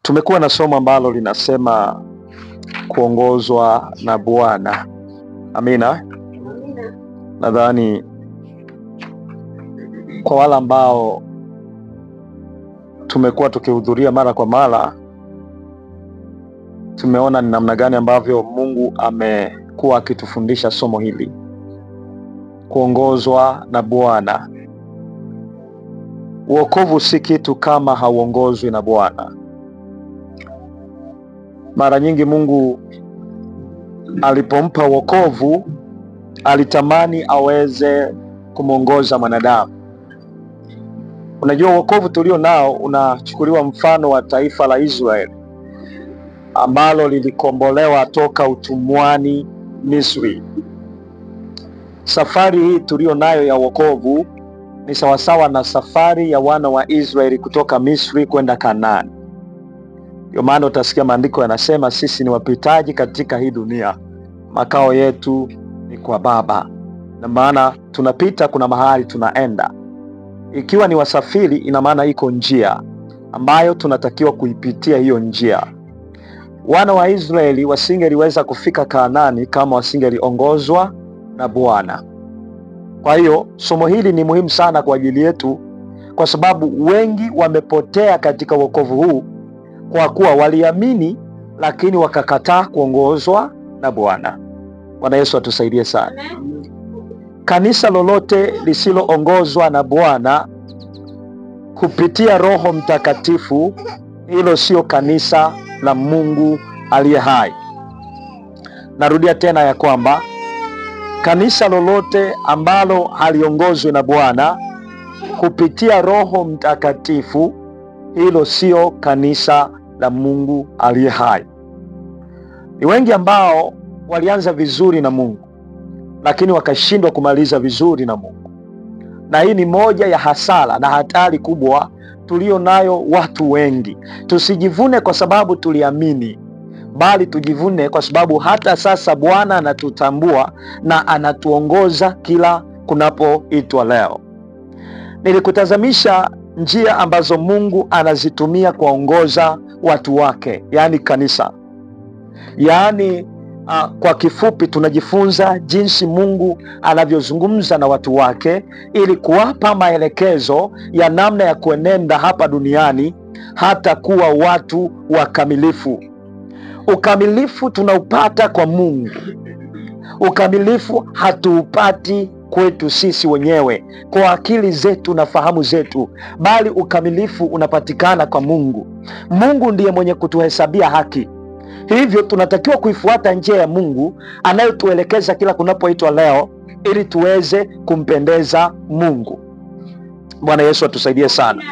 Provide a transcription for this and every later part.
Tumekuwa na somo ambalo linasema kuongozwa na Bwana. Amina. Nadhani kwa wale ambao tumekuwa tukihudhuria mara kwa mara, tumeona ni namna gani ambavyo Mungu amekuwa akitufundisha somo hili, kuongozwa na Bwana. Wokovu si kitu kama hauongozwi na Bwana. Mara nyingi Mungu alipompa wokovu alitamani aweze kumwongoza mwanadamu. Unajua wokovu tulio nao unachukuliwa mfano wa taifa la Israeli ambalo lilikombolewa toka utumwani Misri. Safari hii tulio nayo ya wokovu ni sawasawa na safari ya wana wa Israeli kutoka Misri kwenda Kanaani. Ndio maana utasikia maandiko yanasema sisi ni wapitaji katika hii dunia, makao yetu ni kwa Baba. Na maana tunapita, kuna mahali tunaenda. Ikiwa ni wasafiri, ina maana iko njia ambayo tunatakiwa kuipitia hiyo njia. Wana wa Israeli wasingeliweza kufika Kanaani kama wasingeliongozwa na Bwana. Kwa hiyo somo hili ni muhimu sana kwa ajili yetu, kwa sababu wengi wamepotea katika wokovu huu kwa kuwa waliamini lakini wakakataa kuongozwa na Bwana. Bwana Yesu atusaidie sana. Kanisa lolote lisiloongozwa na Bwana kupitia Roho Mtakatifu, hilo sio kanisa la Mungu aliye hai. Narudia tena ya kwamba kanisa lolote ambalo haliongozwi na Bwana kupitia Roho Mtakatifu, hilo sio kanisa la Mungu aliye hai. Ni wengi ambao walianza vizuri na Mungu lakini wakashindwa kumaliza vizuri na Mungu. Na hii ni moja ya hasara na hatari kubwa tulio nayo watu wengi. Tusijivune kwa sababu tuliamini, bali tujivune kwa sababu hata sasa Bwana anatutambua na anatuongoza kila kunapoitwa leo. Nilikutazamisha njia ambazo Mungu anazitumia kuongoza watu wake, yani kanisa. Kwa kifupi tunajifunza jinsi Mungu anavyozungumza na watu wake ili kuwapa maelekezo ya namna ya kuenenda hapa duniani hata kuwa watu wakamilifu. Ukamilifu tunaupata kwa Mungu. Ukamilifu hatuupati kwetu sisi wenyewe kwa akili zetu na fahamu zetu, bali ukamilifu unapatikana kwa Mungu. Mungu ndiye mwenye kutuhesabia haki. Hivyo tunatakiwa kuifuata njia ya Mungu anayotuelekeza kila kunapoitwa leo ili tuweze kumpendeza Mungu. Bwana Yesu atusaidie sana.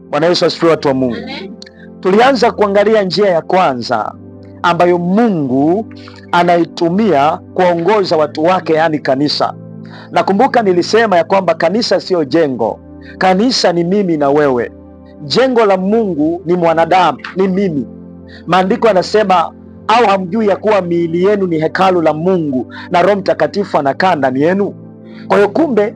Bwana Yesu asifiwe, watu wa Mungu. Tulianza kuangalia njia ya kwanza ambayo Mungu anaitumia kuongoza watu wake, yani kanisa. Nakumbuka nilisema ya kwamba kanisa sio jengo. Kanisa ni mimi na wewe. Jengo la Mungu ni mwanadamu, ni mimi. Maandiko yanasema, au hamjui ya kuwa miili yenu ni hekalu la Mungu na Roho Mtakatifu anakaa ndani yenu? Kwa hiyo kumbe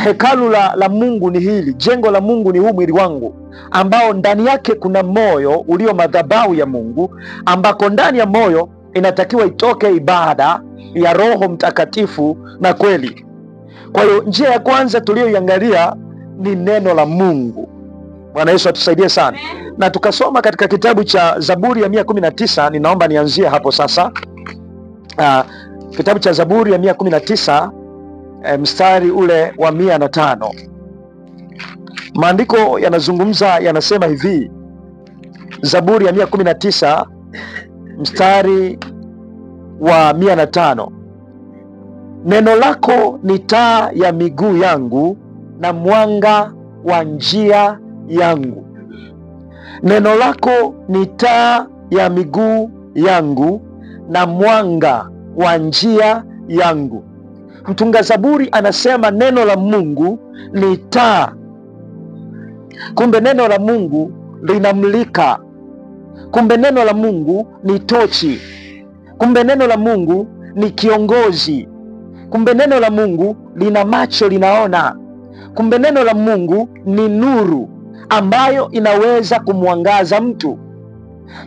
hekalu la Mungu ni hili, jengo la Mungu ni huu mwili wangu, ambao ndani yake kuna moyo ulio madhabahu ya Mungu, ambako ndani ya moyo inatakiwa itoke ibada ya Roho Mtakatifu na kweli. Kwa hiyo njia ya kwanza tuliyoiangalia ni neno la Mungu. Bwana Yesu atusaidie sana. Na tukasoma katika kitabu cha Zaburi ya 119, ninaomba nianzie hapo sasa. Kitabu cha Zaburi ya 119 mstari ule wa 105. Maandiko yanazungumza, yanasema hivi. Zaburi ya 119 mstari wa 105. Neno lako ni taa ya miguu yangu na mwanga wa njia yangu. Neno lako ni taa ya miguu yangu na mwanga wa njia yangu. Mtunga Zaburi anasema neno la Mungu ni taa. Kumbe neno la Mungu linamulika. Kumbe neno la Mungu ni tochi. Kumbe neno la Mungu ni kiongozi. Kumbe neno la Mungu lina macho, linaona. Kumbe neno la Mungu ni nuru ambayo inaweza kumwangaza mtu.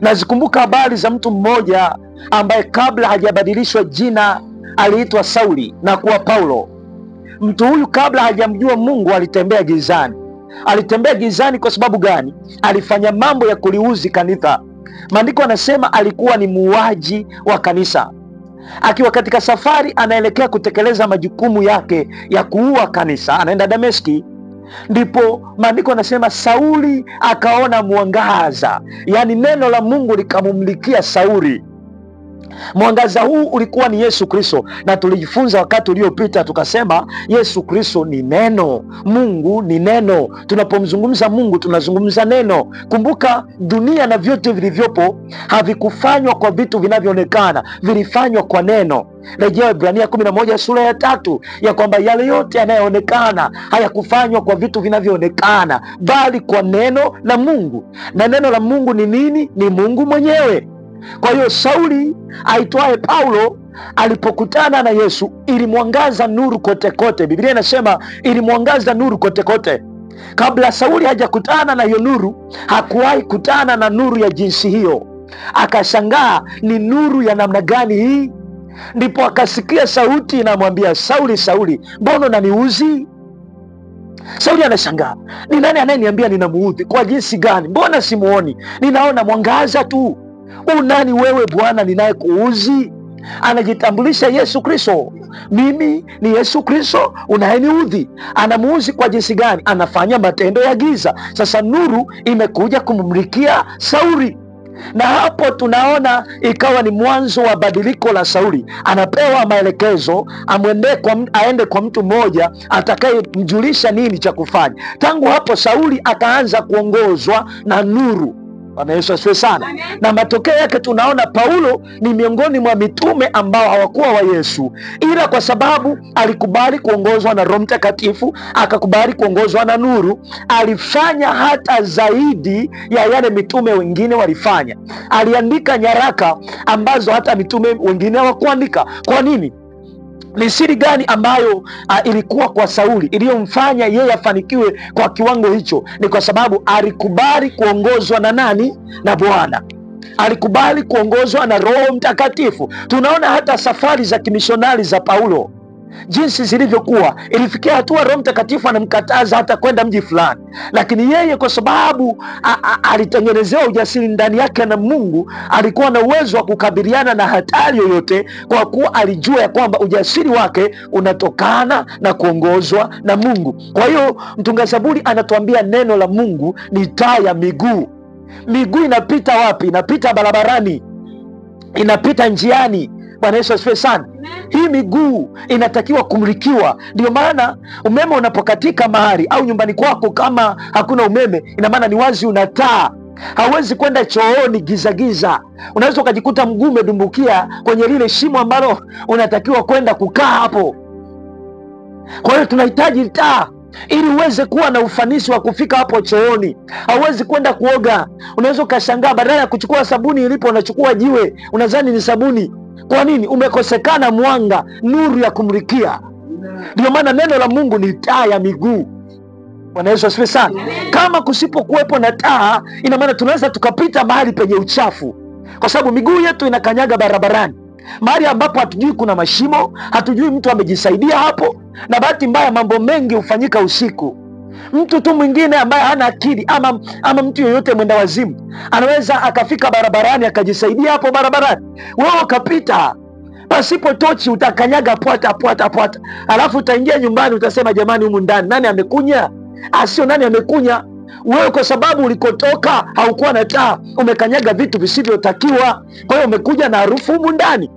Nazikumbuka habari za mtu mmoja ambaye kabla hajabadilishwa jina aliitwa Sauli na kuwa Paulo. Mtu huyu kabla hajamjua Mungu alitembea gizani. Alitembea gizani kwa sababu gani? Alifanya mambo ya kuliuzi kanisa. Maandiko yanasema alikuwa ni muuaji wa kanisa. Akiwa katika safari anaelekea kutekeleza majukumu yake ya kuua kanisa, anaenda Dameski, ndipo maandiko yanasema Sauli akaona mwangaza, yaani neno la Mungu likamumlikia Sauli. Mwangaza huu ulikuwa ni Yesu Kristo, na tulijifunza wakati uliopita tukasema Yesu Kristo ni neno, Mungu ni neno. Tunapomzungumza Mungu tunazungumza neno. Kumbuka, dunia na vyote vilivyopo havikufanywa kwa vitu vinavyoonekana, vilifanywa kwa neno. Rejea Waebrania 11 sura ya 3 ya kwamba yale yote yanayoonekana hayakufanywa kwa vitu vinavyoonekana, bali kwa neno la Mungu. Na neno la Mungu ni nini? Ni Mungu mwenyewe. Kwa hiyo Sauli aitwaye Paulo alipokutana na Yesu ilimwangaza nuru kote kote. Biblia inasema ilimwangaza nuru kote kote. Kabla Sauli hajakutana na hiyo nuru, hakuwahi kutana na nuru ya jinsi hiyo. Akashangaa, ni nuru ya namna gani hii? Ndipo akasikia sauti inamwambia, Sauli, Sauli, mbona unaniudhi? Sauli anashangaa, ni nani anayeniambia ninamuudhi? Kwa jinsi gani? Mbona simuoni? Ninaona mwangaza tu. Unani wewe Bwana ninayekuudhi? Anajitambulisha Yesu Kristo, mimi ni Yesu Kristo unayeniudhi. Anamuudhi kwa jinsi gani? Anafanya matendo ya giza. Sasa nuru imekuja kummulikia Sauli, na hapo tunaona ikawa ni mwanzo wa badiliko la Sauli. Anapewa maelekezo aende kwa mtu mmoja atakayemjulisha nini cha kufanya. Tangu hapo Sauli akaanza kuongozwa na nuru. Bwana Yesu asifiwe sana. Na matokeo yake tunaona Paulo ni miongoni mwa mitume ambao hawakuwa wa Yesu, ila kwa sababu alikubali kuongozwa na Roho Mtakatifu, akakubali kuongozwa na nuru, alifanya hata zaidi ya yale mitume wengine walifanya. Aliandika nyaraka ambazo hata mitume wengine hawakuandika. Kwa nini? Ni siri gani ambayo ilikuwa kwa Sauli iliyomfanya yeye afanikiwe kwa kiwango hicho? Ni kwa sababu alikubali kuongozwa na nani? Na Bwana. Alikubali kuongozwa na Roho Mtakatifu. Tunaona hata safari za kimishonari za Paulo jinsi zilivyokuwa, ilifikia hatua Roho Mtakatifu anamkataza hata kwenda mji fulani, lakini yeye kwa sababu alitengenezewa ujasiri ndani yake na Mungu, alikuwa na uwezo wa kukabiliana na hatari yoyote, kwa kuwa alijua ya kwamba ujasiri wake unatokana na kuongozwa na Mungu. Kwa hiyo mtunga Zaburi anatuambia neno la Mungu ni taa ya miguu. Miguu inapita wapi? Inapita barabarani, inapita njiani. Bwana Yesu asifiwe sana. Hii miguu inatakiwa kumulikiwa. Ndio maana umeme unapokatika mahali au nyumbani kwako, kama hakuna umeme, ina maana ni wazi una taa. Hauwezi kwenda chooni giza giza. Unaweza ukajikuta mguu umedumbukia kwenye lile shimo ambalo unatakiwa kwenda kukaa hapo. Kwa hiyo tunahitaji taa ili uweze kuwa na ufanisi wa kufika hapo chooni. Hauwezi kwenda kuoga. Unaweza ukashangaa, badala ya kuchukua sabuni ilipo unachukua jiwe, unadhani ni sabuni. Kwa nini? Umekosekana mwanga, nuru ya kumulikia. Ndio maana neno la Mungu ni taa ya miguu. Bwana Yesu asifiwe sana. Kama kusipokuwepo na taa, ina maana tunaweza tukapita mahali penye uchafu, kwa sababu miguu yetu inakanyaga barabarani, mahali ambapo hatujui kuna mashimo, hatujui mtu amejisaidia hapo, na bahati mbaya mambo mengi hufanyika usiku. Mtu tu mwingine ambaye hana akili ama mtu yoyote mwenda wazimu anaweza akafika barabarani akajisaidia hapo barabarani. Wewe ukapita pasipo tochi, utakanyaga pwata pwata pwata, alafu utaingia nyumbani utasema, jamani, humu ndani nani amekunya? Sio nani amekunya, wewe kwa sababu ulikotoka haukuwa na taa, umekanyaga vitu visivyotakiwa. Kwa hiyo umekuja na harufu humu ndani.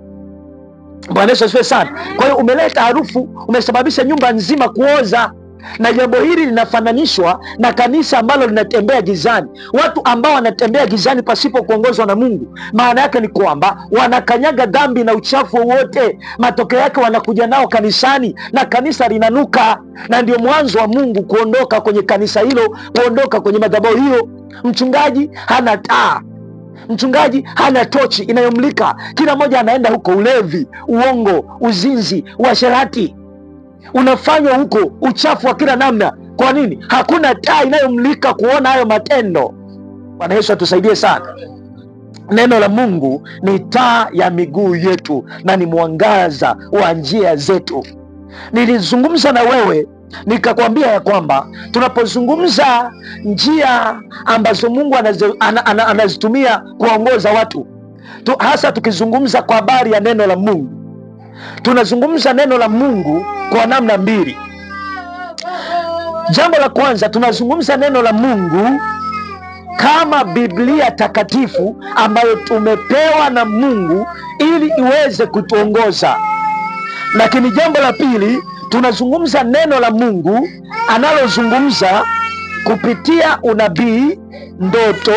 Bwana Yesu asifiwe sana. Kwa hiyo umeleta harufu, umesababisha nyumba nzima kuoza. Na jambo hili linafananishwa na kanisa ambalo linatembea gizani. Watu ambao wanatembea gizani pasipo kuongozwa na Mungu, maana yake ni kwamba wanakanyaga dhambi na uchafu wote. Matokeo yake wanakuja nao kanisani na kanisa linanuka, na ndio mwanzo wa Mungu kuondoka kwenye kanisa hilo, kuondoka kwenye madhabahu hiyo. Mchungaji hana taa, Mchungaji hana tochi inayomlika, kila mmoja anaenda huko. Ulevi, uongo, uzinzi, uasherati unafanywa huko, uchafu wa kila namna. Kwa nini? Hakuna taa inayomlika kuona hayo matendo. Bwana Yesu atusaidie sana. Neno la Mungu ni taa ya miguu yetu na ni mwangaza wa njia zetu. Nilizungumza na wewe nikakwambia ya kwamba tunapozungumza njia ambazo Mungu anazitumia kuongoza watu, hasa tukizungumza kwa habari ya neno la Mungu, tunazungumza neno la Mungu kwa namna mbili. Jambo la kwanza, tunazungumza neno la Mungu kama Biblia takatifu ambayo tumepewa na Mungu ili iweze kutuongoza. Lakini jambo la pili, tunazungumza neno la Mungu analozungumza kupitia unabii, ndoto,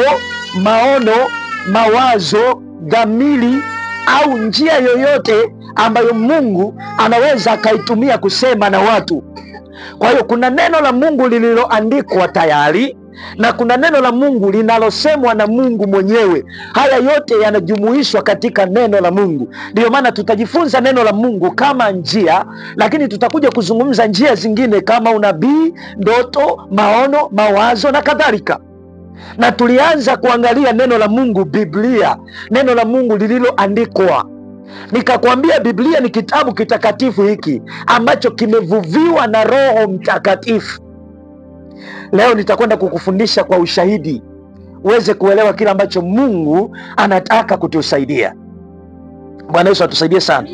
maono, mawazo, dhamiri au njia yoyote ambayo Mungu anaweza akaitumia kusema na watu. Kwa hiyo kuna neno la Mungu lililoandikwa tayari na kuna neno la Mungu linalosemwa na Mungu mwenyewe. Haya yote yanajumuishwa katika neno la Mungu. Ndio maana tutajifunza neno la Mungu kama njia, lakini tutakuja kuzungumza njia zingine kama unabii, ndoto, maono, mawazo na kadhalika. Na tulianza kuangalia neno la Mungu, Biblia, neno la Mungu lililoandikwa. Nikakwambia Biblia ni kitabu kitakatifu hiki ambacho kimevuviwa na Roho Mtakatifu. Leo nitakwenda kukufundisha kwa ushahidi uweze kuelewa kile ambacho Mungu anataka kutusaidia. Bwana Yesu atusaidie sana.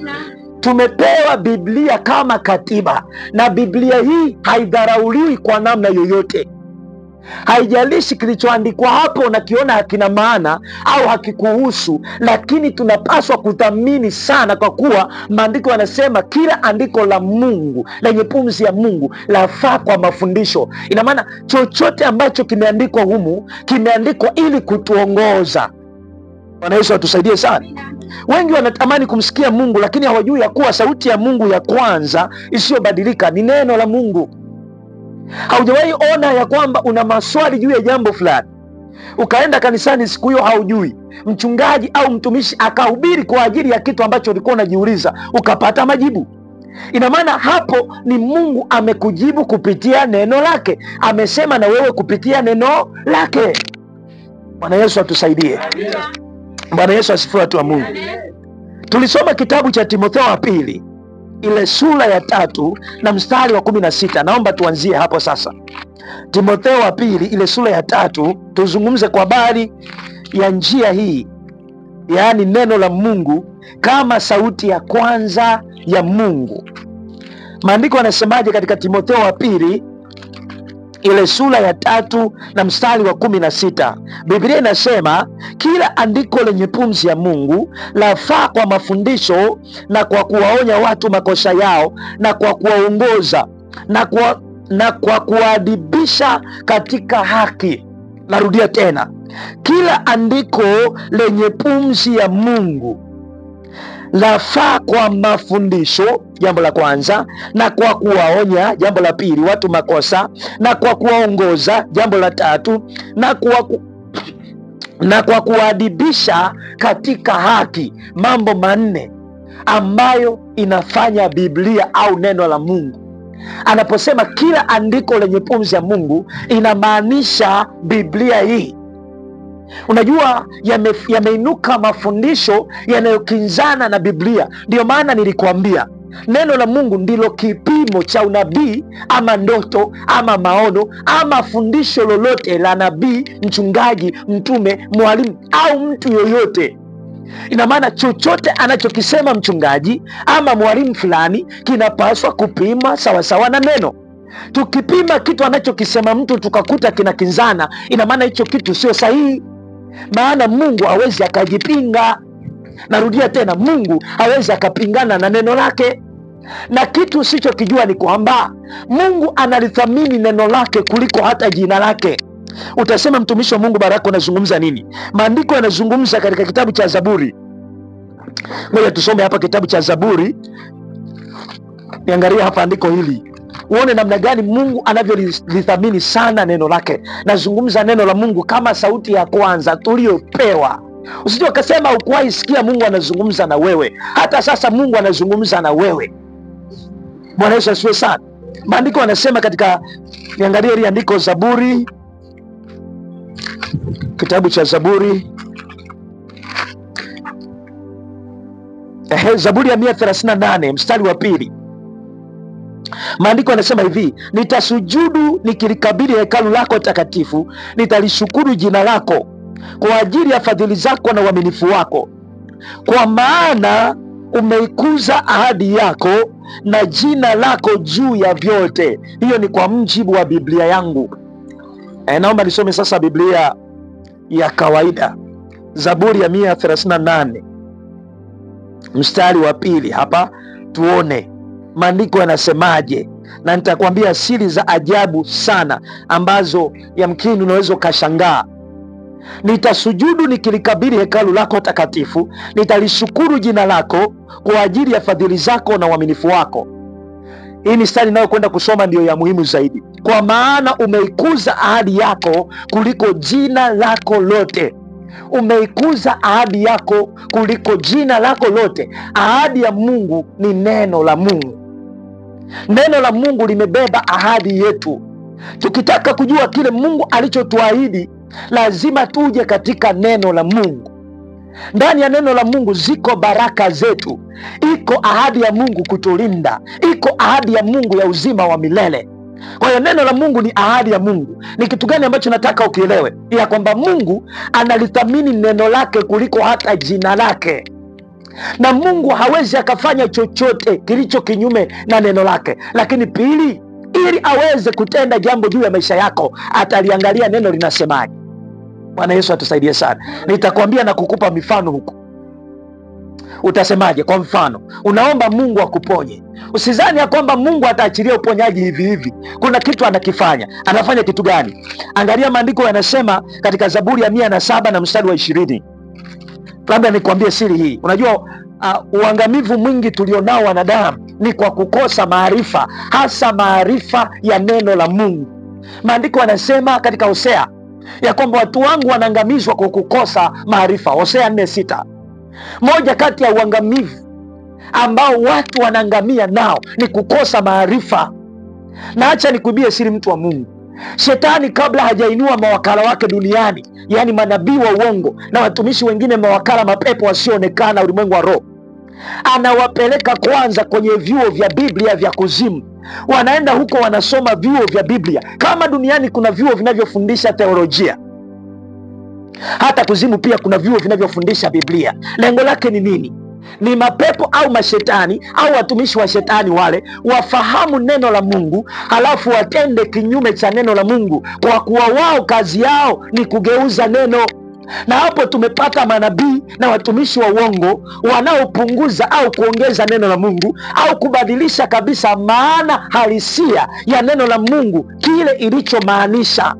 Tumepewa Biblia kama katiba, na Biblia hii haidharauliwi kwa namna yoyote. Haijalishi kilichoandikwa hapo na kiona hakina maana au hakikuhusu, lakini tunapaswa kuthamini sana, kwa kuwa maandiko yanasema kila andiko la Mungu lenye pumzi ya Mungu lafaa kwa mafundisho. Ina maana chochote ambacho kimeandikwa humu kimeandikwa ili kutuongoza. Bwana Yesu atusaidie sana. Wengi wanatamani kumsikia Mungu, lakini hawajui ya kuwa sauti ya Mungu ya kwanza isiyobadilika ni neno la Mungu. Haujawahi ona ya kwamba una maswali juu ya jambo fulani, ukaenda kanisani siku hiyo haujui, mchungaji au mtumishi akahubiri kwa ajili ya kitu ambacho ulikuwa unajiuliza, ukapata majibu? Ina maana hapo ni Mungu amekujibu kupitia neno lake, amesema na wewe kupitia neno lake. Bwana Yesu atusaidie. Bwana Yesu asifiwe, watu wa Mungu. Tulisoma kitabu cha Timotheo wa pili ile sura ya 3 na mstari wa 16. Naomba tuanzie hapo sasa. Timotheo wa pili ile sura ya 3, tuzungumze kwa habari ya njia hii, yaani neno la Mungu kama sauti ya kwanza ya Mungu. Maandiko yanasemaje katika Timotheo wa pili ile sura ya 3 na mstari wa 16? Biblia inasema kila andiko lenye pumzi ya Mungu lafaa kwa mafundisho na kwa kuwaonya watu makosa yao na kwa kuwaongoza na kwa kuwaadibisha katika haki. Narudia tena, kila andiko lenye pumzi ya Mungu lafaa kwa mafundisho, jambo la kwanza, na kwa kuwaonya, jambo la pili, watu makosa, na kwa kuwaongoza, jambo la tatu, na kwa kuadibisha katika haki. Mambo manne ambayo inafanya Biblia au neno la Mungu. Anaposema kila andiko lenye pumzi ya Mungu, inamaanisha Biblia hii. Unajua yameinuka mafundisho yanayokinzana na Biblia. Ndio maana nilikuambia neno la Mungu ndilo kipimo cha unabii ama ndoto ama maono ama fundisho lolote la nabii, mchungaji, mtume, mwalimu au mtu yoyote. Ina maana chochote anachokisema mchungaji ama mwalimu fulani kinapaswa kupima sawasawa na neno. Tukipima kitu anachokisema mtu tukakuta kinakinzana, ina maana hicho kitu sio sahihi. Maana Mungu hawezi akajipinga. Narudia tena, Mungu hawezi akapingana na neno lake. Na kitu usichokijua ni kwamba Mungu analithamini neno lake kuliko hata jina lake. Utasema, mtumishi wa Mungu Baraka unazungumza nini? Maandiko yanazungumza katika kitabu cha Zaburi. Ngoja tusome hapa kitabu cha Zaburi. Niangalie hapa andiko hili, uone namna gani Mungu anavyolithamini sana neno lake. Nazungumza neno la Mungu kama sauti ya kwanza tuliyopewa. Usije ukasema hukuwahi sikia Mungu anazungumza na wewe. Hata sasa Mungu anazungumza na wewe. Bwana Yesu asifiwe sana. Maandiko yanasema katika, niangalie ile andiko, Zaburi, kitabu cha Zaburi, Zaburi ya 138 mstari wa 2. Maandiko yanasema hivi: nitasujudu nikilikabili hekalu lako takatifu, nitalishukuru jina lako kwa ajili ya fadhili zako na uaminifu wako, kwa maana umeikuza ahadi yako na jina lako juu ya vyote. Hiyo ni kwa mjibu wa Biblia yangu. Naomba nisome sasa Biblia ya kawaida, Zaburi ya 138 mstari wa 2. Hapa tuone maandiko yanasemaje, na nitakwambia siri za ajabu sana ambazo yamkini unaweza ukashangaa. Nitasujudu nikilikabili hekalu lako takatifu, nitalishukuru jina lako kwa ajili ya fadhili zako na uaminifu wako. Hii ni stari inayokwenda kusoma, ndiyo ya muhimu zaidi. Kwa maana umeikuza ahadi yako kuliko jina lako lote. Umeikuza ahadi yako kuliko jina lako lote. Ahadi ya Mungu ni neno la Mungu. Neno la Mungu limebeba ahadi yetu. Tukitaka kujua kile Mungu alichotuahidi, lazima tuje katika neno la Mungu. Ndani ya neno la Mungu ziko baraka zetu. Iko ahadi ya Mungu kutulinda. Iko ahadi ya Mungu ya uzima wa milele. Kwa hiyo neno la Mungu ni ahadi ya Mungu. Ni kitu gani ambacho nataka ukielewe? Ya kwamba Mungu analithamini neno lake kuliko hata jina lake. Na Mungu hawezi akafanya chochote kilicho kinyume na neno lake. Lakini pili, ili aweze kutenda jambo juu ya maisha yako, ataliangalia neno linasemaje. Bwana Yesu atusaidie sana. Nitakwambia na kukupa mifano huko. Utasemaje? Kwa mfano, unaomba Mungu akuponye. Usizani ya kwamba Mungu ataachilia uponyaji hivi hivi. Kuna kitu anakifanya. Anafanya kitu gani? Angalia maandiko yanasema katika Zaburi ya 107 na mstari wa 20. Labda nikwambie siri hii. Unajua uangamivu mwingi tulionao wanadamu ni kwa kukosa maarifa, hasa maarifa ya neno la Mungu. Maandiko yanasema katika Hosea ya kwamba watu wangu wanaangamizwa kwa kukosa maarifa. Hosea 4:6. Moja kati ya uangamivu ambao watu wanaangamia nao ni kukosa maarifa. Na acha nikuibie siri, mtu wa Mungu. Shetani kabla hajainua mawakala wake duniani, yani manabii wa uongo na watumishi wengine, mawakala mapepo wasioonekana ulimwengu wa roho, anawapeleka kwanza kwenye vyuo vya Biblia vya kuzimu. Wanaenda huko wanasoma vyuo vya Biblia. Kama duniani kuna vyuo vinavyofundisha theolojia, hata kuzimu pia kuna vyuo vinavyofundisha Biblia. Lengo lake ni nini? Ni mapepo au mashetani au watumishi wa shetani wale wafahamu neno la Mungu, halafu watende kinyume cha neno la Mungu, kwa kuwa wao kazi yao ni kugeuza neno. Na hapo tumepata manabii na watumishi wa uongo wanaopunguza au kuongeza neno la Mungu, au kubadilisha kabisa maana halisia ya neno la Mungu kile ilichomaanisha.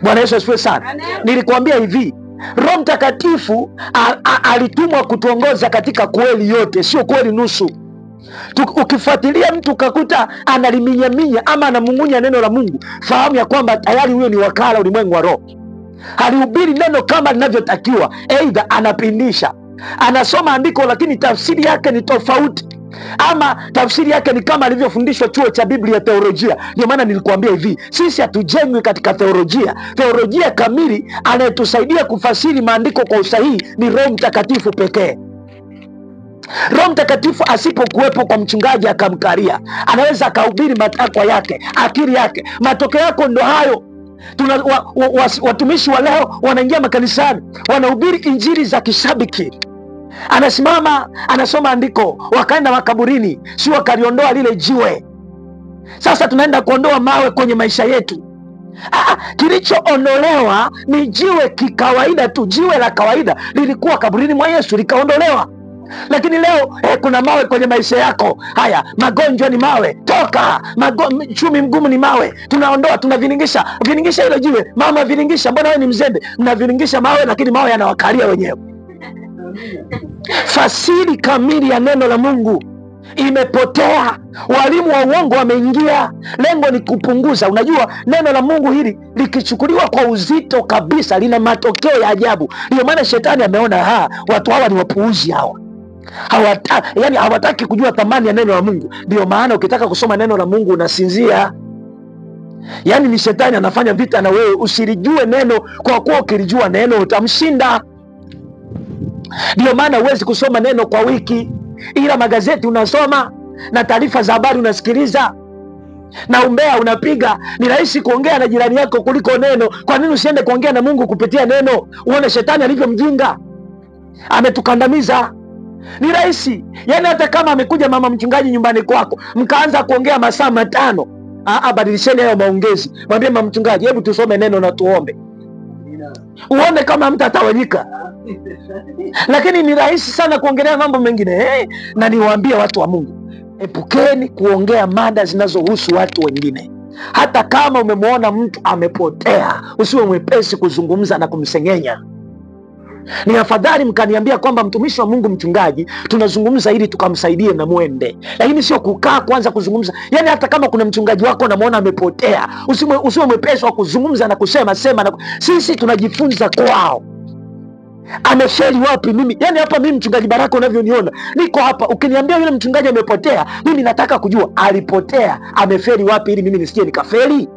Bwana Yesu asifiwe sana. Nilikuambia hivi, Roho Mtakatifu alitumwa kutuongoza katika kweli yote, sio kweli nusu. Ukifuatilia mtu ukakuta analiminyaminya ama anamung'unya neno la Mungu, fahamu ya kwamba tayari huyo ni wakala ulimwengu wa roho. Halihubiri neno kama linavyotakiwa. Aidha anapindisha, anasoma andiko lakini tafsiri yake ni tofauti, ama tafsiri yake ni kama alivyofundishwa chuo cha Biblia theolojia. Ndio maana nilikuambia hivi, sisi hatujengwi katika theolojia. Theolojia kamili anayetusaidia kufasiri maandiko kwa usahihi ni Roho Mtakatifu pekee. Roho Mtakatifu asipokuwepo kwa mchungaji akamkaria, anaweza akahubiri matakwa yake, akili yake. Matokeo yako ndo hayo. Watumishi wa leo wanaingia makanisani, wanahubiri injili za kishabiki. Anasimama anasoma andiko, wakaenda makaburini, si wakaliondoa lile jiwe. Sasa tunaenda kuondoa mawe kwenye maisha yetu. Kilichoondolewa ni jiwe kikawaida tu. Jiwe la kawaida lilikuwa kaburini mwa Yesu, likaondolewa. Lakini leo kuna mawe kwenye maisha yako. Haya, magonjwa ni mawe, toka. Chumi mgumu ni mawe, tunaondoa, tunaviringisha. Viringisha hilo jiwe, mama, viringisha. Mbona wewe ni mzembe? Mnaviringisha mawe, lakini mawe yanawakalia wenyewe. Fasiri kamili ya neno la Mungu imepotea, walimu wa uongo wameingia. Lengo ni kupunguza. Unajua neno la Mungu hili likichukuliwa kwa uzito kabisa lina matokeo ya ajabu. Ndio maana shetani ameona watu hawa ni wapuuzi hawa, hawataki kujua thamani ya neno la Mungu. Ndio maana ukitaka kusoma neno la Mungu unasinzia. Yani ni shetani anafanya vita na wewe usilijue neno, kwa kuwa ukilijua neno utamshinda. Ndio maana huwezi kusoma neno kwa wiki, ila magazeti unasoma na taarifa za habari unasikiliza na umbea unapiga. Ni rahisi kuongea na jirani yako kuliko neno. Kwa nini usiende kuongea na Mungu kupitia neno? Uone shetani alivyo mjinga, ametukandamiza. Ni rahisi. Yani hata kama amekuja mama mchungaji nyumbani kwako mkaanza kuongea masaa 5, badilisheni hayo maongezi. Mwambie mama mchungaji, hebu tusome neno na tuombe, uone kama mtatawanyika. Lakini ni rahisi sana kuongelea mambo mengine. Na niwaambie watu wa Mungu, epukeni kuongea mada zinazohusu watu wengine. Hata kama umemwona mtu amepotea, usiwe mwepesi kuzungumza na kumsengenya. Ni afadhali mkaniambia kwamba mtumishi wa Mungu mchungaji, tunazungumza ili tukamsaidie na mwende, lakini sio kukaa kwanza kuzungumza. Yani hata kama kuna mchungaji wako unamwona amepotea, usiwe mwepesi wa kuzungumza na kusema sisi tunajifunza kwao. Amefeli wapi? Mimi yani hapa mimi mchungaji Baraka unavyoniona niko hapa, ukiniambia yule mchungaji amepotea, mimi nataka kujua alipotea amefeli wapi ili mimi nisikie nikafeli.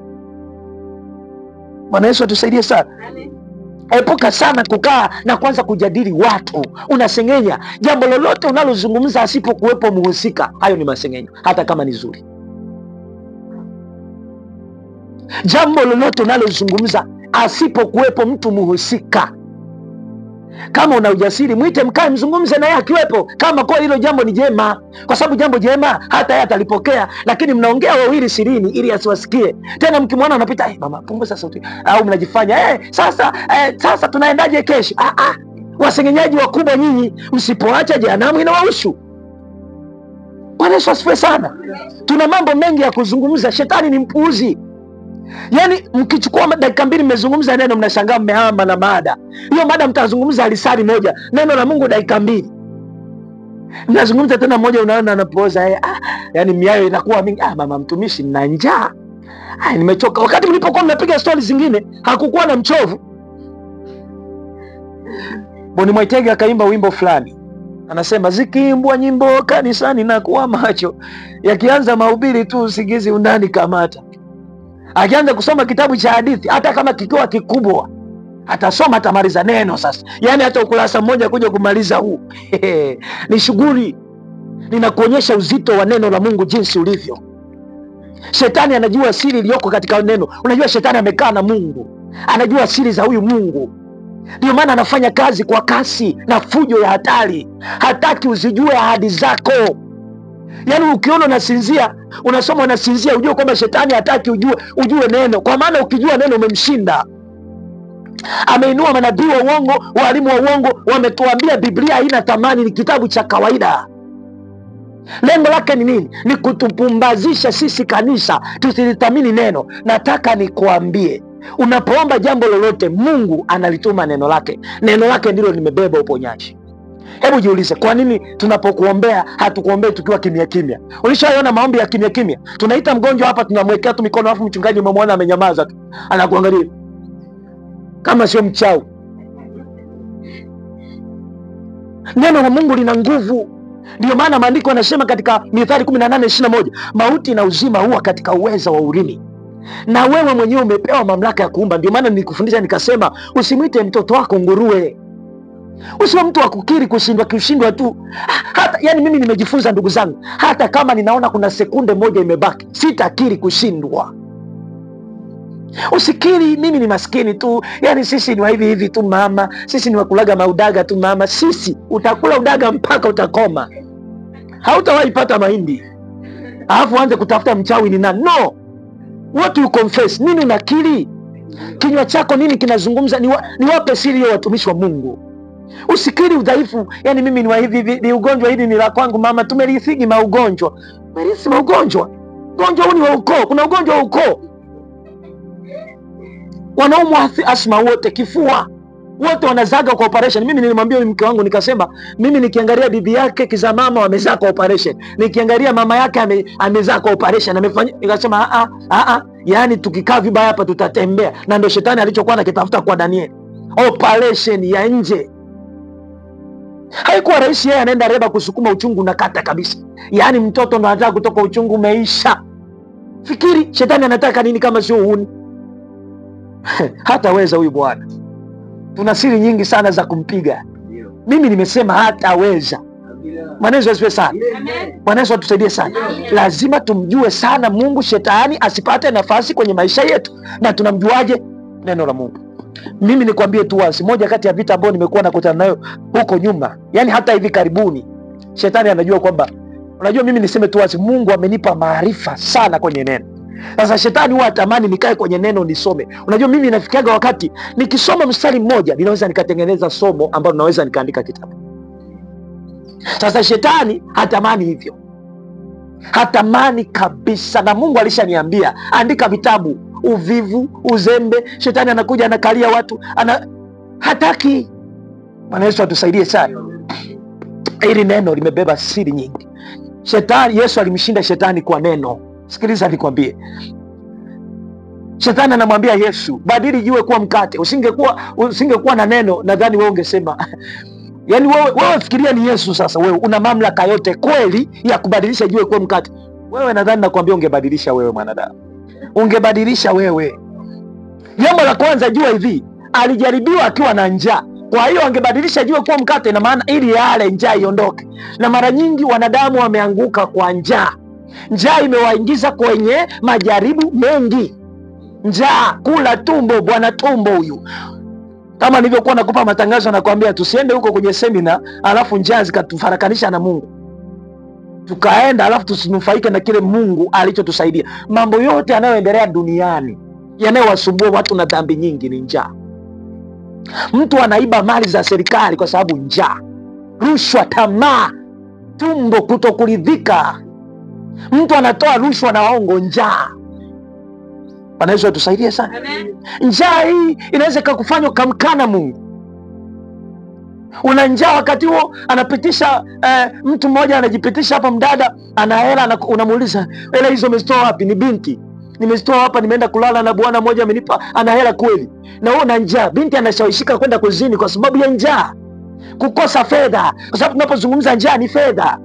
Bwana Yesu atusaidie sana. Epuka sana kukaa na kwanza kujadili watu, unasengenya. Jambo lolote unalozungumza asipokuwepo mhusika, hayo ni masengenyo, hata kama ni zuri. Jambo lolote unalozungumza asipokuwepo mtu mhusika, kama una ujasiri mwite, mkae mzungumze naye akiwepo, kama kwa hilo jambo ni jema, kwa sababu jambo jema hata yeye atalipokea. Lakini mnaongea wawili sirini ili asiwasikie. Tena mkimwona anapita, mama punguza sauti, au mnajifanya sasa tunaendaje kesho? Wasengenyaji wakubwa nyinyi, msipoacha jehanamu inawahusu. Bwana Yesu asifiwe sana. Tuna mambo mengi ya kuzungumza. Shetani ni mpuuzi. Yani mkichukua dakika 2 mmezungumza neno, mnashangaa mmehama na mada. Hiyo mada mtazungumza lisali moja, neno la Mungu dakika 2. Mnazungumza tena mmoja, unaona anapoza yani miayo inakuwa mingi. Mama mtumishi, nina njaa, nimechoka. Wakati mlipokuwa mnapiga stori zingine hakukuwa na mchovu. Boni Mwaitege akaimba wimbo fulani, anasema zikiimbwa nyimbo kanisani na kuwa macho, yakianza mahubiri tu usingizi undani kamata. Akianza kusoma kitabu cha hadithi, hata kama kikiwa kikubwa, atasoma atamaliza neno sasa. Yani hata ukurasa mmoja kuja kumaliza huu ni shughuli. Ninakuonyesha uzito wa neno la Mungu jinsi ulivyo. Shetani anajua siri iliyoko katika neno. Unajua shetani amekaa na Mungu, anajua siri za huyu Mungu. Ndio maana anafanya kazi kwa kasi na fujo ya hatari. Hataki uzijue ahadi zako. Yani ukiona unasinzia, unasoma unasinzia, ujue kwamba shetani hataki ujue neno, kwa maana ukijua neno umemshinda. Ameinua manabii wa uongo, walimu wa uongo, wametuambia Biblia haina thamani, ni kitabu cha kawaida. Lengo lake ni nini? Ni kutupumbazisha sisi kanisa tusilithamini neno. Nataka nikuambie, unapoomba jambo lolote, Mungu analituma neno lake. Neno lake ndilo limebeba uponyaji. Hebu jiulize, kwa nini tunapokuombea hatukuombei tukiwa kimya kimya? Ulishaona maombi ya kimya kimya? Tunaita mgonjwa hapa, tunamwekea tu mikono, alafu mchungaji umemwona amenyamaza tu, anakuangalia kama sio mchao. Neno la Mungu lina nguvu. Ndio maana maandiko yanasema katika Mithali 18:21, mauti na uzima huwa katika uweza wa ulimi, na wewe mwenyewe umepewa mamlaka ya kuumba. Ndio maana nilikufundisha nikasema, usimwite mtoto wako nguruwe. Usiwe mtu wa kukiri kushindwa tu. Hata yani mimi nimejifunza ndugu zangu, hata kama ninaona kuna sekunde moja imebaki, sitakiri kushindwa. Usikiri mimi ni maskini tu, yani sisi ni wa hivi hivi tu mama, sisi ni wakulaga maudaga tu mama. Sisi utakula udaga mpaka utakoma, hautawahi pata mahindi alafu anze kutafuta mchawi ni nani. No, what you confess. Nini unakiri? Kinywa chako nini kinazungumza? Niwape siri ya watumishi wa Mungu. Usikiri udhaifu, yani mimi ni wa hivi, ni ugonjwa hili ni la kwangu mama, tumerithigi maugonjwa. Merithi maugonjwa. Ugonjwa huu ni wa ukoo, kuna ugonjwa wa ukoo. Wanaumwa asma wote, kifua. wote wanazaga kwa operation. Mimi nilimwambia mke wangu nikasema, mimi nikiangalia bibi yake kiza mama wamezaa kwa operation, nikiangalia mama yake amezaa kwa operation, amefanya. Nikasema yani tukikaa vibaya hapa tutatembea. Na ndio shetani alichokuwa anakitafuta kwa Danieli, operation ya nje. Haikuwa rahisi, yeye anaenda reba kusukuma uchungu na kata kabisa. Yani mtoto ndo anataka kutoka, uchungu umeisha. Fikiri shetani anataka nini kama sio uhuni? Hataweza huyu bwana. Tuna siri nyingi sana za kumpiga. Mimi nimesema hataweza. Bwana Yesu asifiwe sana. Bwana Yesu atusaidie sana. Lazima tumjue sana Mungu, shetani asipate nafasi kwenye maisha yetu. Na tunamjuaje? Neno la Mungu. Mimi nikwambie tu wazi, moja kati ya vita ambayo nimekuwa nakutana nayo huko nyuma, yani hata hivi karibuni, shetani anajua kwamba, unajua mimi niseme tu wazi, Mungu amenipa maarifa sana kwenye neno. Sasa shetani huwa atamani nikae kwenye neno nisome. Unajua mimi nafikiaga wakati nikisoma mstari mmoja ninaweza nikatengeneza somo ambalo naweza nikaandika kitabu. Sasa shetani hatamani hivyo, hatamani kabisa. Na Mungu alishaniambia andika vitabu. Uvivu, uzembe, shetani anakuja anakalia watu, hataki. Bwana Yesu atusaidie sana. Hili neno limebeba siri nyingi. Shetani, Yesu alimshinda shetani kwa neno. Sikiliza nikwambie. Shetani anamwambia Yesu, badili jiwe kuwa mkate. Usingekuwa na neno, nadhani wewe ungesema yani wewe fikiria ni Yesu sasa, wewe una mamlaka yote kweli ya kubadilisha jiwe kuwa mkate. Wewe nadhani nakwambia ungebadilisha wewe mwanadamu. Ungebadilisha wewe. Jambo la kwanza, jua hivi, alijaribiwa akiwa na njaa. Kwa hiyo angebadilisha jiwe kuwa mkate, na maana ili yale njaa iondoke. Na mara nyingi wanadamu wameanguka kwa njaa. Njaa imewaingiza kwenye majaribu mengi. Njaa, kula tumbo, bwana tumbo huyu. Kama nilivyokuwa nakupa matangazo na kuambia tusiende huko kwenye semina alafu njaa zikatufarakanisha na Mungu. Tukaenda alafu tusinufaike na kile Mungu alichotusaidia. Mambo yote yanayoendelea duniani yanayowasumbua watu na dhambi nyingi ni njaa. Mtu anaiba mali za serikali kwa sababu njaa. Rushwa, tamaa, tumbo, kutokuridhika. Mtu anatoa rushwa na waongo, njaa. Bwana Yesu atusaidie sana. Njaa hii inaweza kukufanya ukamkana Mungu. Una njaa wakati huo, anapitisha mtu mmoja anajipitisha hapa, mdada ana hela, unamuuliza hela hizo umezitoa wapi? Ni binti, nimezitoa hapa, nimeenda kulala na bwana mmoja amenipa. Ana hela kweli, na wewe una njaa. Binti anashawishika kwenda kuzini kwa sababu ya njaa, kukosa fedha, kwa sababu tunapozungumza njaa ni fedha.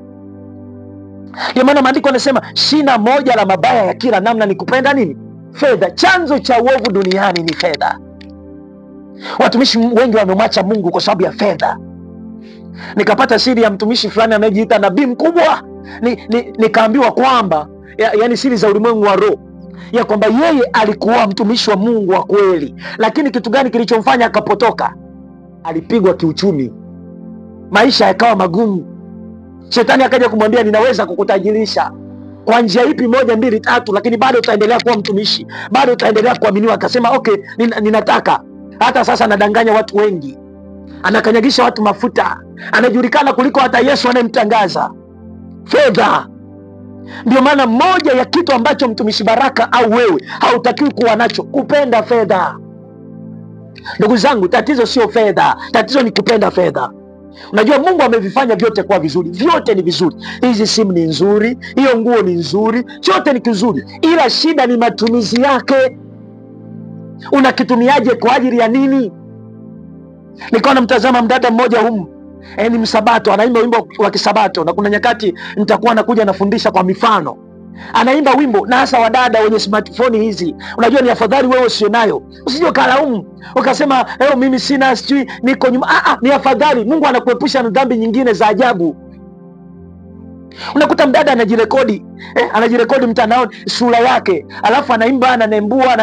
Ndio maana maandiko yanasema shina moja la mabaya ya kila namna ni kupenda nini? Fedha. Chanzo cha uovu duniani ni fedha. Watumishi wengi wamemwacha Mungu kwa sababu ya fedha. Nikapata siri ya mtumishi fulani anayejiita nabii mkubwa. Nikaambiwa kwamba yani siri za ulimwengu wa roho, ya kwamba yeye alikuwa mtumishi wa Mungu wa kweli, lakini kitu gani kilichomfanya akapotoka? Alipigwa kiuchumi, maisha yakawa magumu. Shetani akaja kumwambia, ninaweza kukutajirisha kwa njia ipi? moja, mbili, tatu, lakini bado utaendelea kuwa mtumishi, bado utaendelea kuaminiwa. Akasema okay, ninataka. Hata sasa anadanganya watu wengi, anakanyagisha watu mafuta, anajulikana kuliko hata Yesu anayemtangaza. Fedha. Ndio maana moja ya kitu ambacho mtumishi baraka au wewe hautakiwi kuwa nacho, kupenda fedha. Ndugu zangu, tatizo sio fedha, tatizo ni kupenda fedha. Unajua Mungu amevifanya vyote kwa vizuri, vyote ni vizuri. Hizi simu ni nzuri, hiyo nguo ni nzuri, chote ni kizuri, ila shida ni matumizi yake. Unakitumiaje? Kwa ajili ya nini? Nikawa namtazama mdada mmoja humu, ni msabato, anaimba wimbo wa kisabato, na kuna nyakati nitakuwa nakuja nafundisha kwa mifano. Anaimba wimbo, na hasa wadada wenye smartphone hizi. Unajua ni afadhali wewe usio nayo, usije kalaumu ukasema mimi sina, sijui niko nyuma. Ni afadhali. Mungu anakuepusha na dhambi nyingine za ajabu. Unakuta mdada anajirekodi, anajirekodi mtandaoni sura yake, alafu anaimba, ananembua,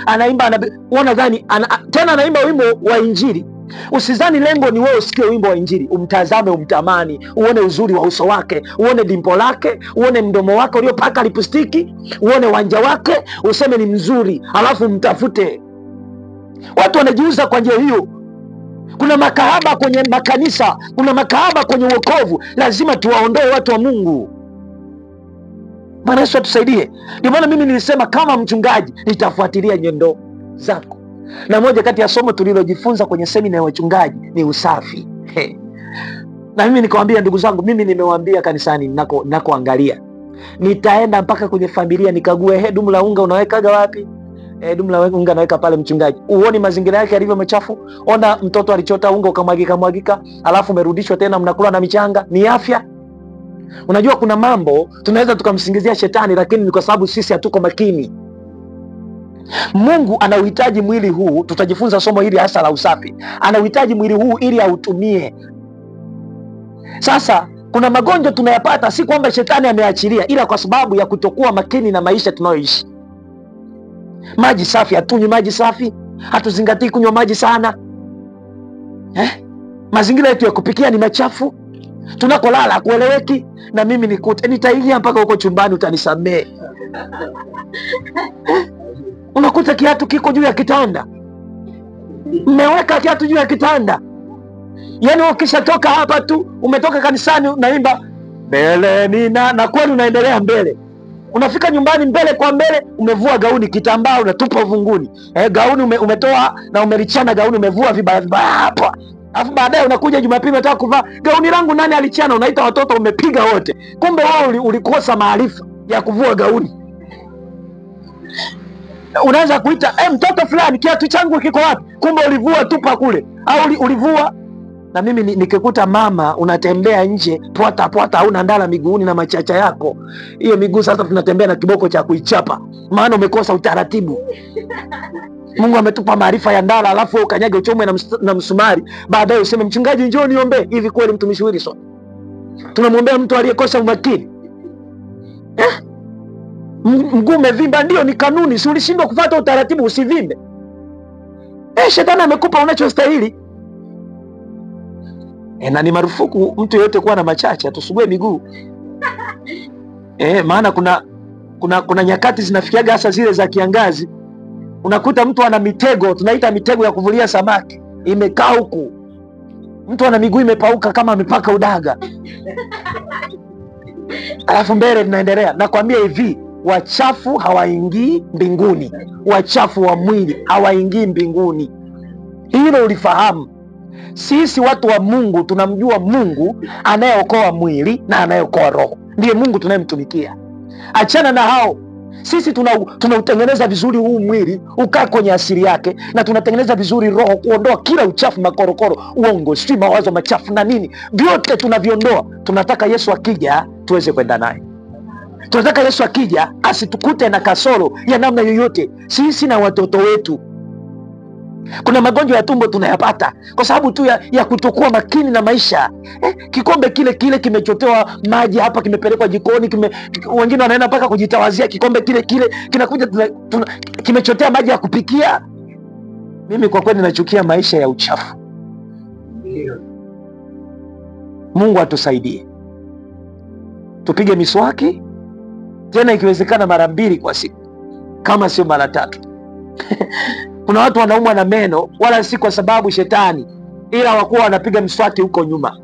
anaimba, unadhani tena anaimba wimbo wa Injili. Usizani lengo ni wewe usikie wimbo wa Injili, umtazame, umtamani, uone uzuri wa uso wake, uone dimpo lake, uone mdomo wake uliopaka lipstiki, uone wanja wake, useme ni mzuri, alafu mtafute. Watu wanajiuza kwa njia hiyo. Kuna makahaba kwenye makanisa, kuna makahaba kwenye wokovu. Lazima tuwaondoe watu wa Mungu. Bwana Yesu atusaidie. Ndio maana mimi nilisema kama mchungaji nitafuatilia nyendo zako. Na moja kati ya somo tulilojifunza kwenye semina ya wachungaji ni usafi. Na mimi nikamwambia ndugu zangu, mimi nimewaambia kanisani nakoangalia, nitaenda mpaka kwenye familia nikague, dumu la unga unawekaga wapi? Dumu la unga naweka pale mchungaji. Uone mazingira yake yalivyo machafu. Ona mtoto alichota unga ukamwagika, alafu umerudishwa tena mnakula na michanga. Ni afya? Unajua kuna mambo tunaweza tukamsingizia shetani, lakini ni kwa sababu sisi hatuko makini. Mungu anauhitaji mwili huu, tutajifunza somo hili hasa la usafi. Anauhitaji mwili huu ili autumie. Sasa kuna magonjwa tunayapata si kwamba shetani ameachilia, ila kwa sababu ya kutokuwa makini na maisha tunayoishi. Maji safi, hatunywi maji safi, hatuzingatii kunywa maji sana. Mazingira yetu ya kupikia ni machafu, tunakolala kueleweki. Na mimi nitaingia mpaka huko chumbani, utanisamee. Unakuta kiatu kiko juu ya kitanda, mmeweka kiatu juu ya kitanda. Yaani ukishatoka hapa tu, umetoka kanisani unaimba mbele nina, na kweli unaendelea mbele. Unafika nyumbani mbele kwa mbele, umevua gauni, kitambaa unatupa uvunguni. Gauni umetoa na umelichana gauni, umevua vibaya hapa. Alafu baadaye unakuja Jumapili unataka kuvaa gauni langu nani alichana, unaita watoto umepiga wote. Kumbe wewe ulikosa maarifa ya kuvua gauni. Unaweza kuita mtoto fulani kiatu changu kiko wapi? Kumbe ulivua tupa kule, au ulivua. Na mimi nikikuta mama unatembea nje pwata hauna ndala miguuni na machacha yako, hiyo miguu sasa tunatembea na kiboko cha kuichapa, maana umekosa utaratibu. Mungu ametupa maarifa ya ndala, alafu ukanyage uchomwe na msumari, baadaye useme mchungaji njoo niombe. Hivi kweli mtumishi Wilson tunamwombea mtu aliyekosa umakini? Mguu umevimba, ndio ni kanuni, si ulishindwa kufuata utaratibu usivimbe. Shetani amekupa unachostahili. Na ni marufuku mtu yote kuwa na machacha, tusugue miguu. Maana kuna nyakati zinafikiaga hasa zile za kiangazi, unakuta mtu ana mitego, tunaita mitego ya kuvulia samaki, imekaa huku. Mtu ana miguu imepauka kama amepaka udaga. Alafu mbele tunaendelea. Nakwambia hivi, wachafu hawaingii mbinguni. Wachafu wa mwili hawaingii mbinguni. Hilo ulifahamu. Sisi watu wa Mungu tunamjua Mungu anayeokoa mwili na anayeokoa roho. Ndiye Mungu tunayemtumikia. Achana na hao. Sisi tunautengeneza vizuri huu mwili ukaa kwenye asili yake, na tunatengeneza vizuri roho kuondoa kila uchafu, makorokoro, uongo, sijui mawazo machafu na nini. Vyote tunaviondoa. Tunataka Yesu akija tuweze kwenda naye. Tunataka Yesu akija asitukute na kasoro ya namna yoyote, sisi na watoto wetu. Kuna magonjwa ya tumbo tunayapata kwa sababu tu ya kutokuwa makini na maisha. Kikombe kile kimechotewa maji hapa, kimepelekwa jikoni, wengine wanaenda mpaka kujitawazia kikombe kile kinakuja kimechotea maji ya kupikia. Mimi kwa kweli nachukia maisha ya uchafu. Mungu atusaidie. Tupige miswaki, tena ikiwezekana mara 2 kwa siku, kama sio mara 3. Kuna watu wanaumwa na meno, wala si kwa sababu shetani, ila wakuwa wanapiga mswaki huko nyuma.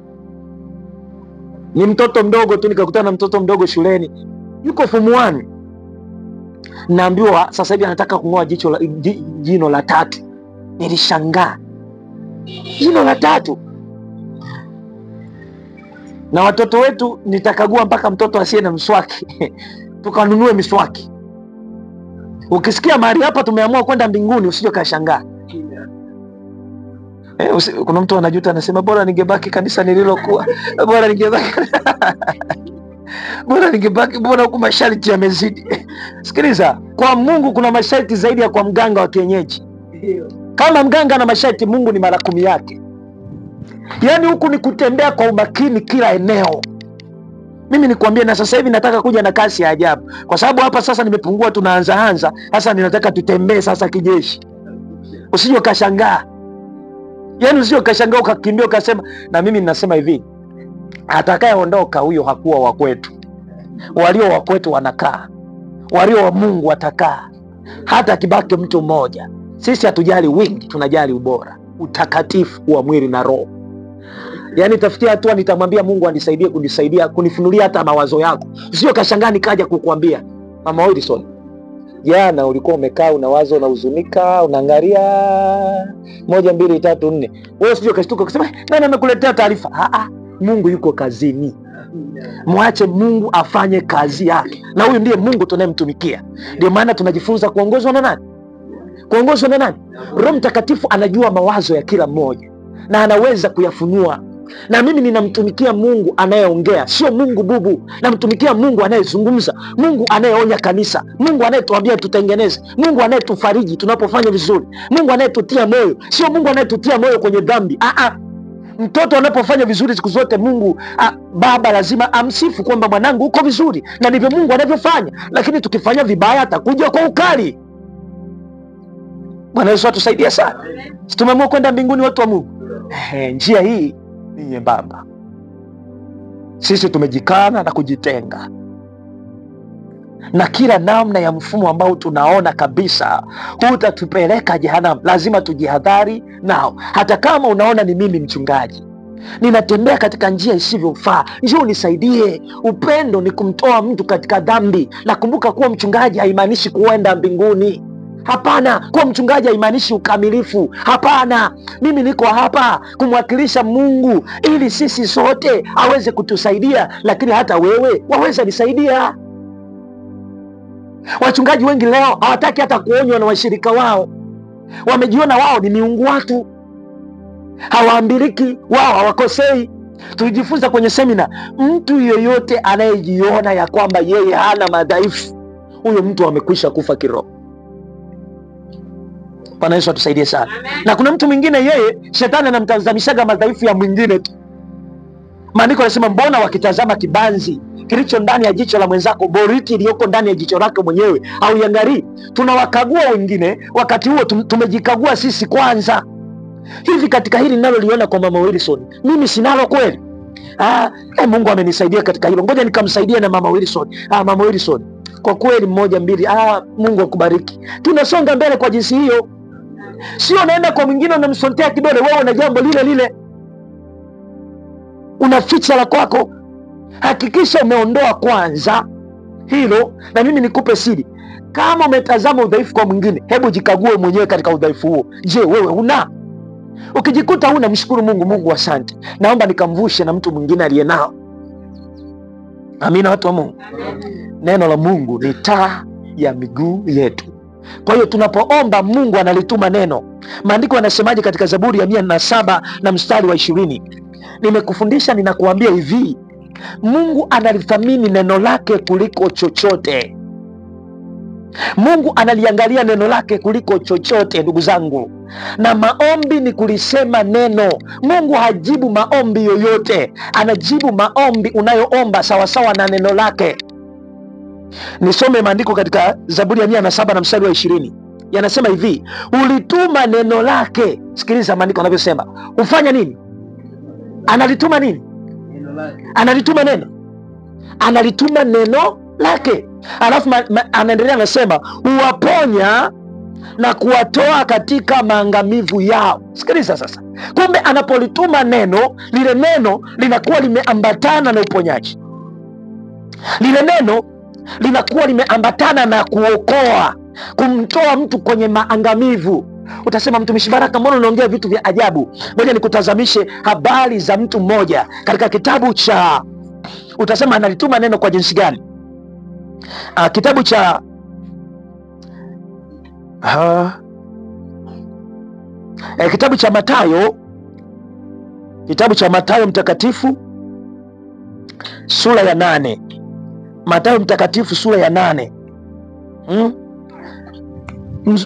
Ni mtoto mdogo tu, nikakutana na mtoto mdogo shuleni, yuko form 1. Naambiwa sasa hivi anataka kung'oa jino la 3. Nilishangaa. Jino la 3. Na watoto wetu nitakagua mpaka mtoto asiye na mswaki tukanunue miswaki. Ukisikia mahali hapa tumeamua kwenda mbinguni, usije kashangaa. Kuna mtu anajuta, anasema bora ningebaki kanisa nililokuwa. Bora ningebaki, bora huku masharti yamezidi. Sikiliza, kwa Mungu kuna masharti zaidi ya kwa mganga wa kienyeji. Kama mganga na masharti, Mungu ni mara 10 yake. Yaani huku ni kutembea kwa umakini kila eneo. Mimi nikwambie, na sasa hivi nataka kuja na kasi ya ajabu, kwa sababu hapa sasa nimepungua, tunaanza. Sasa ninataka tutembee sasa kijeshi. Usije ukashangaa. Yaani usije ukashangaa ukakimbia ukasema, na mimi ninasema hivi, atakayeondoka huyo hakuwa wa kwetu. Walio wa kwetu wanakaa. Walio wa Mungu watakaa. Hata kibaki mtu mmoja. Sisi hatujali wingi, tunajali ubora, utakatifu wa mwili na roho. Yaani tafikia hatua nitamwambia Mungu kunisaidia kunifunulia hata mawazo yako. Sio kashangaa nikaja kukuambia, Mama Wilson, Jana ulikuwa umekaa unawaza, unahuzunika, unaangalia 1 2 3 4, wewe usije ukashtuka kusema nani amekuletea taarifa. Mungu yuko kazini. Mwache Mungu afanye kazi yake, na huyu ndiye Mungu tunayemtumikia. Ndio maana tunajifunza kuongozwa na nani? Kuongozwa na nani? Roho Mtakatifu anajua mawazo ya kila mmoja na anaweza kuyafunua. Na mimi ninamtumikia Mungu anayeongea, sio Mungu bubu. Namtumikia Mungu anayezungumza, Mungu anayeonya kanisa, Mungu anayetuambia tutengeneze, Mungu anayetufariji tunapofanya vizuri, Mungu anayetutia moyo, sio Mungu anayetutia moyo kwenye dhambi. Mtoto anapofanya vizuri siku zote Mungu baba lazima amsifu kwamba mwanangu uko vizuri, na ndivyo Mungu anavyofanya. Lakini tukifanya vibaya atakuja kwa ukali. Bwana Yesu atusaidie sana. Tumeamua kwenda mbinguni, watu wa Mungu. Njia hii ni nyembamba. Sisi tumejikana na kujitenga na kila namna ya mfumo ambao tunaona kabisa hutatupeleka jehanamu. Lazima tujihadhari nao. Hata kama unaona ni mimi mchungaji ninatembea katika njia isivyofaa, njoo unisaidie. Upendo ni kumtoa mtu katika dhambi. Na kumbuka, kuwa mchungaji haimaanishi kuenda mbinguni. Hapana. Kuwa mchungaji haimaanishi ukamilifu. Hapana. Mimi niko hapa kumwakilisha Mungu ili sisi sote aweze kutusaidia, lakini hata wewe waweza nisaidia. Wachungaji wengi leo hawataki hata kuonywa na washirika wao. Wamejiona wao ni miungu watu, hawaambiliki, wao hawakosei. Tulijifunza kwenye semina, mtu yeyote anayejiona ya kwamba yeye hana madhaifu, huyo mtu amekwisha kufa kiroho. Bwana Yesu atusaidie sana. Na kuna mtu mwingine, yeye shetani anamtazamishaga madhaifu ya mwingine tu. Maandiko yanasema, mbona wakitazama kibanzi kilicho ndani ya jicho la mwenzako, boriti iliyoko ndani ya jicho lako mwenyewe hauiangalii? Tunawakagua wengine, wakati huo tumejikagua sisi kwanza. Hivi katika hili ninaloliona kwa Mama Wilson, mimi sinalo kweli? Mungu amenisaidia katika hilo, ngoja nikamsaidia na Mama Wilson. Mama Wilson, kwa kweli 1 2, Mungu akubariki. Tunasonga mbele kwa jinsi hiyo. Sio naenda kwa mwingine unamsontea kidole, wewe na jambo lile lile unaficha la kwako. Hakikisha umeondoa kwanza hilo. Na mimi nikupe siri, kama umetazama udhaifu kwa mwingine, hebu jikague mwenyewe katika udhaifu huo. Je, wewe una? Ukijikuta huna, mshukuru Mungu. Mungu asante, naomba nikamvushe na mtu mwingine aliye nao. Amina, watu wa Mungu. Neno la Mungu ni taa ya miguu yetu. Kwa hiyo tunapoomba, Mungu analituma neno. Maandiko yanasemaje katika Zaburi ya 107 na mstari wa 20? Nimekufundisha, ninakuambia hivi, Mungu analithamini neno lake kuliko chochote. Mungu analiangalia neno lake kuliko chochote, ndugu zangu. Na maombi ni kulisema neno. Mungu hajibu maombi yoyote, anajibu maombi unayoomba sawasawa na neno lake. Nisome maandiko katika Zaburi ya 107 na mstari wa 20. Yanasema hivi, ulituma neno lake. Sikiliza maandiko yanavyosema. Ufanya nini? Analituma nini? Analituma neno. Analituma neno lake. Alafu anaendelea, anasema huwaponya na kuwatoa katika maangamivu yao. Sikiliza sasa. Kumbe anapolituma neno, lile neno linakuwa limeambatana na uponyaji. Lile neno linakuwa limeambatana na kuokoa, kumtoa mtu kwenye maangamivu. Utasema, mtumishi Baraka, mbona unaongea vitu vya ajabu? Ngoja nikutazamishe habari za mtu mmoja katika kitabu cha, utasema analituma neno kwa jinsi gani? Kitabu cha kitabu cha Mathayo, kitabu cha Mathayo mtakatifu sura ya 8. Mathayo mtakatifu sura ya 8,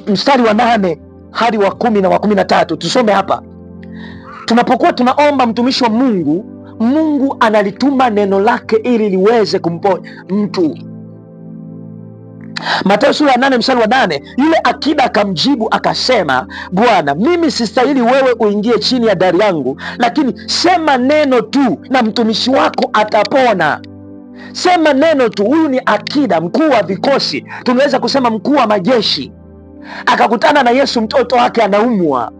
mstari wa 8 hadi wa 10 na wa 13. Tusome hapa. Tunapokuwa tunaomba, mtumishi wa Mungu, Mungu analituma neno lake ili liweze kumponya mtu. Mathayo sura ya 8 mstari wa 8, yule akida akamjibu akasema, Bwana, mimi sistahili wewe uingie chini ya dari yangu, lakini sema neno tu na mtumishi wako atapona. Sema neno tu. Huyu ni akida, mkuu wa vikosi, tunaweza kusema mkuu wa majeshi. Akakutana na Yesu, mtoto wake anaumwa.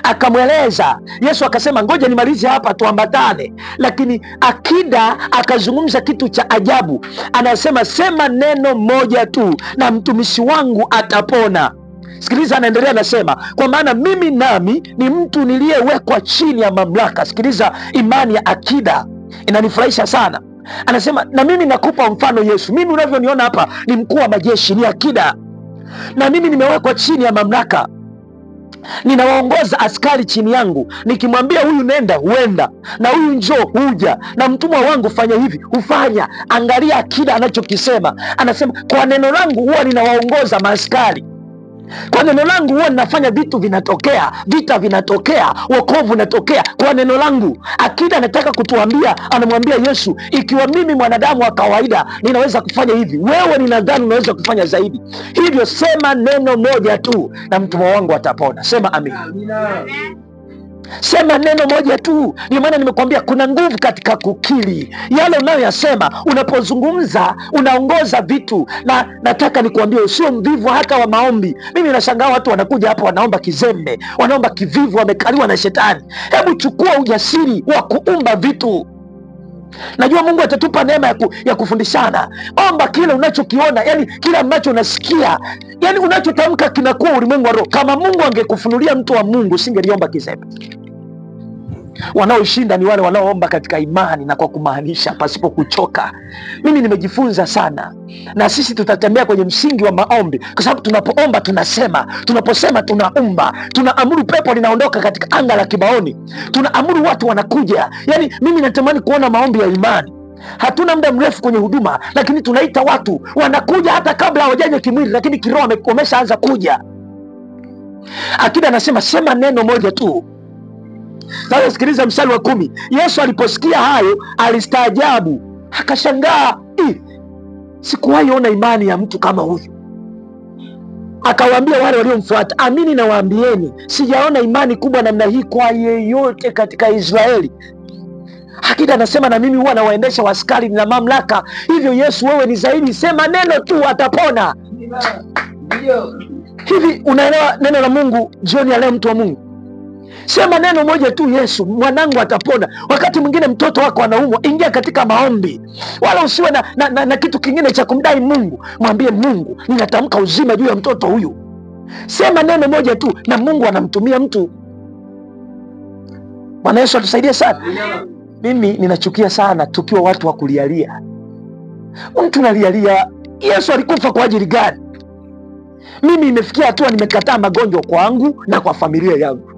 akamweleza. Yesu akasema ngoja nimalize hapa tuambatane, lakini akida akazungumza kitu cha ajabu. Anasema sema neno moja tu na mtumishi wangu atapona. Sikiliza, anaendelea anasema, kwa maana mimi nami ni mtu niliyewekwa chini ya mamlaka. Sikiliza, imani ya akida inanifurahisha sana. Anasema na mimi nakupa mfano Yesu, mimi unavyoniona hapa ni mkuu wa majeshi, ni akida, na mimi nimewekwa chini ya mamlaka, ninawaongoza askari chini yangu. Nikimwambia huyu nenda, huenda, na huyu njoo, huja, na mtumwa wangu fanya hivi, hufanya. Angalia akida anachokisema. Anasema kwa neno langu huwa ninawaongoza maaskari, kwa neno langu huwa ninafanya vitu vinatokea, vita vinatokea, wokovu unatokea kwa neno langu. Akida anataka kutuambia, anamwambia Yesu, ikiwa mimi mwanadamu wa kawaida ninaweza kufanya hivi, wewe ninadhani unaweza kufanya zaidi. Hivyo sema neno moja tu na mtumwa wangu atapona. Sema amina. Sema neno moja tu. Ndio maana nimekuambia kuna nguvu katika kukiri yale unayoyasema. Unapozungumza unaongoza vitu, na nataka nikuambie usio mvivu hata wa maombi. Mimi nashangaa watu wanakuja hapa wanaomba kizembe, wanaomba kivivu, wamekaliwa na shetani. Hebu chukua ujasiri wa kuumba vitu. Najua Mungu atatupa neema ya kufundishana. Omba kile unachokiona, yani kile ambacho unasikia, yani unachotamka kinakuwa ulimwengu wa roho. Kama Mungu angekufunulia mtu wa Mungu, singeliomba kizembe. Wanaoshinda ni wale wanaoomba katika imani na kwa kumaanisha, pasipo kuchoka. Mimi nimejifunza sana, na sisi tutatembea kwenye msingi wa maombi, kwa sababu tunapoomba tunasema, tunaposema tunaumba, tunaamuru pepo linaondoka katika anga la kibaoni, tunaamuru watu wanakuja. Yani mimi natamani kuona maombi ya imani. Hatuna muda mrefu kwenye huduma, lakini tunaita watu wanakuja hata kabla hawajaja kimwili, lakini kiroho wameshaanza kuja. Akida anasema sema neno moja tu. Sasa sikiliza mstari wa 10. Yesu aliposikia hayo alistaajabu, akashangaa, sikuwahi ona imani ya mtu kama huyu. Akawaambia wale waliomfuata, amini nawaambieni, sijaona imani kubwa namna hii kwa yeyote katika Israeli. Akida anasema na mimi huwa nawaendesha askari na mamlaka, hivyo Yesu wewe ni zaidi, sema neno tu atapona. Hivi unaelewa neno la Mungu jioni ya leo, mtu wa Mungu? Sema neno moja tu, Yesu mwanangu atapona. Wakati mwingine mtoto wako anaumwa, ingia katika maombi, wala usiwe na kitu kingine cha kumdai Mungu. Mwambie Mungu, ninatamka uzima juu ya mtoto huyu. Sema neno moja tu na Mungu anamtumia mtu. Bwana Yesu atusaidie sana. Mimi ninachukia sana tukiwa watu wa kulialia. Mtu nalialia, Yesu alikufa kwa ajili gani? Mimi imefikia hatua nimekataa magonjwa kwangu na kwa familia yangu,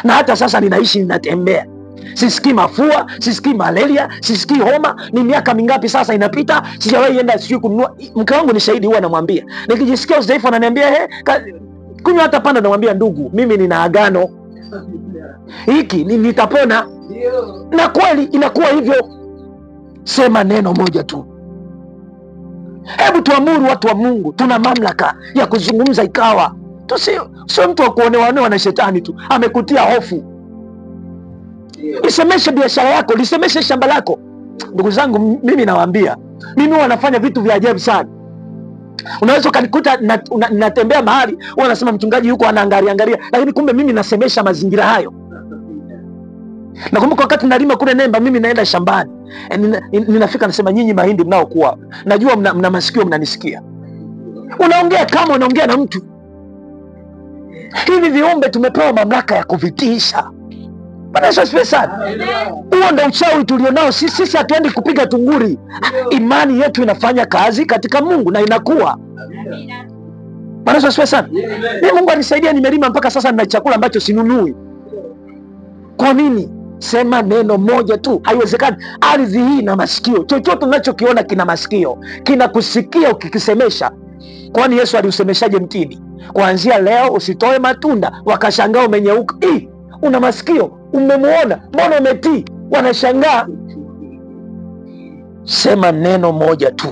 na hata sasa ninaishi, ninatembea, sisikii mafua, sisikii malaria, sisikii homa. Ni miaka mingapi sasa inapita, sijawahi enda sijui kununua. Mke wangu ni shahidi, huwa anamwambia nikijisikia udhaifu ananiambia kunywa hata panda, namwambia ndugu, mimi nina agano hiki nitapona. Na kweli inakuwa hivyo. Sema neno moja tu. Hebu tuamuru watu wa Mungu, tuna mamlaka ya kuzungumza ikawa. Sio mtu wa kuonewa na shetani tu amekutia hofu. Lisemeshe biashara yako, lisemeshe shamba lako. Ndugu zangu, mimi nawaambia, mimi wanafanya vitu vya ajabu sana. Unaweza ukanikuta natembea mahali, wanasema mchungaji yuko anaangalia, lakini kumbe mimi nasemesha mazingira hayo. Nakumbuka wakati nalima kule Nemba, mimi naenda shambani, ninafika nasema, nyinyi mahindi mnaokuwa, najua mna masikio, mnanisikia. Unaongea kama unaongea na mtu. Hivi viumbe tumepewa mamlaka ya kuvitiisha. Bwana Yesu asifiwe sana. Huo ndio uchawi tulionao sisi. Hatuendi kupiga tunguri. Imani yetu inafanya kazi katika Mungu na inakuwa. Bwana Yesu asifiwe sana. Mimi Mungu anisaidia, nimelima mpaka sasa nina chakula ambacho sinunui. Kwa nini? Sema neno moja tu. Haiwezekani. Ardhi hii na masikio. Chochote unachokiona kina masikio, kinakusikia ukikisemesha. Kwani Yesu aliusemeshaje mtini? Kuanzia leo usitoe matunda. Wakashangaa umenyeuka. Una masikio, umemuona, mbona umetii? Wanashangaa. Sema neno moja tu.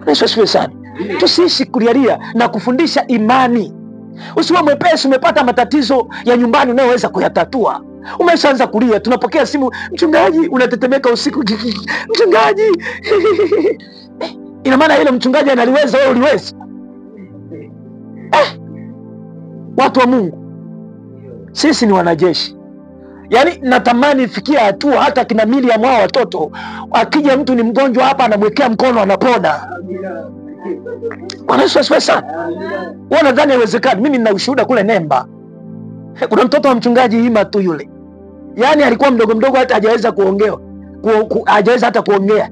Yesu asifiwe sana. Tusiishi kulialia na kufundisha imani. Usiwe mwepesi, umepata matatizo ya nyumbani unayoweza kuyatatua, umeshaanza kulia, tunapokea simu, mchungaji unatetemeka usiku, mchungaji. Ina maana ile mchungaji analiweza, wewe uliwezi? Watu wa Mungu, Sisi ni wanajeshi. Yaani natamani ifikie hatua hata kina Miriam wao watoto, akija mtu ni mgonjwa hapa anamwekea mkono anapona. Bwana Yesu asifiwe sana. Wewe nadhani haiwezekani? Mimi nina ushuhuda kule Nemba. Kuna mtoto wa mchungaji Ima tu yule. Yaani alikuwa mdogo hata hajaweza kuongea. Hajaweza hata kuongea.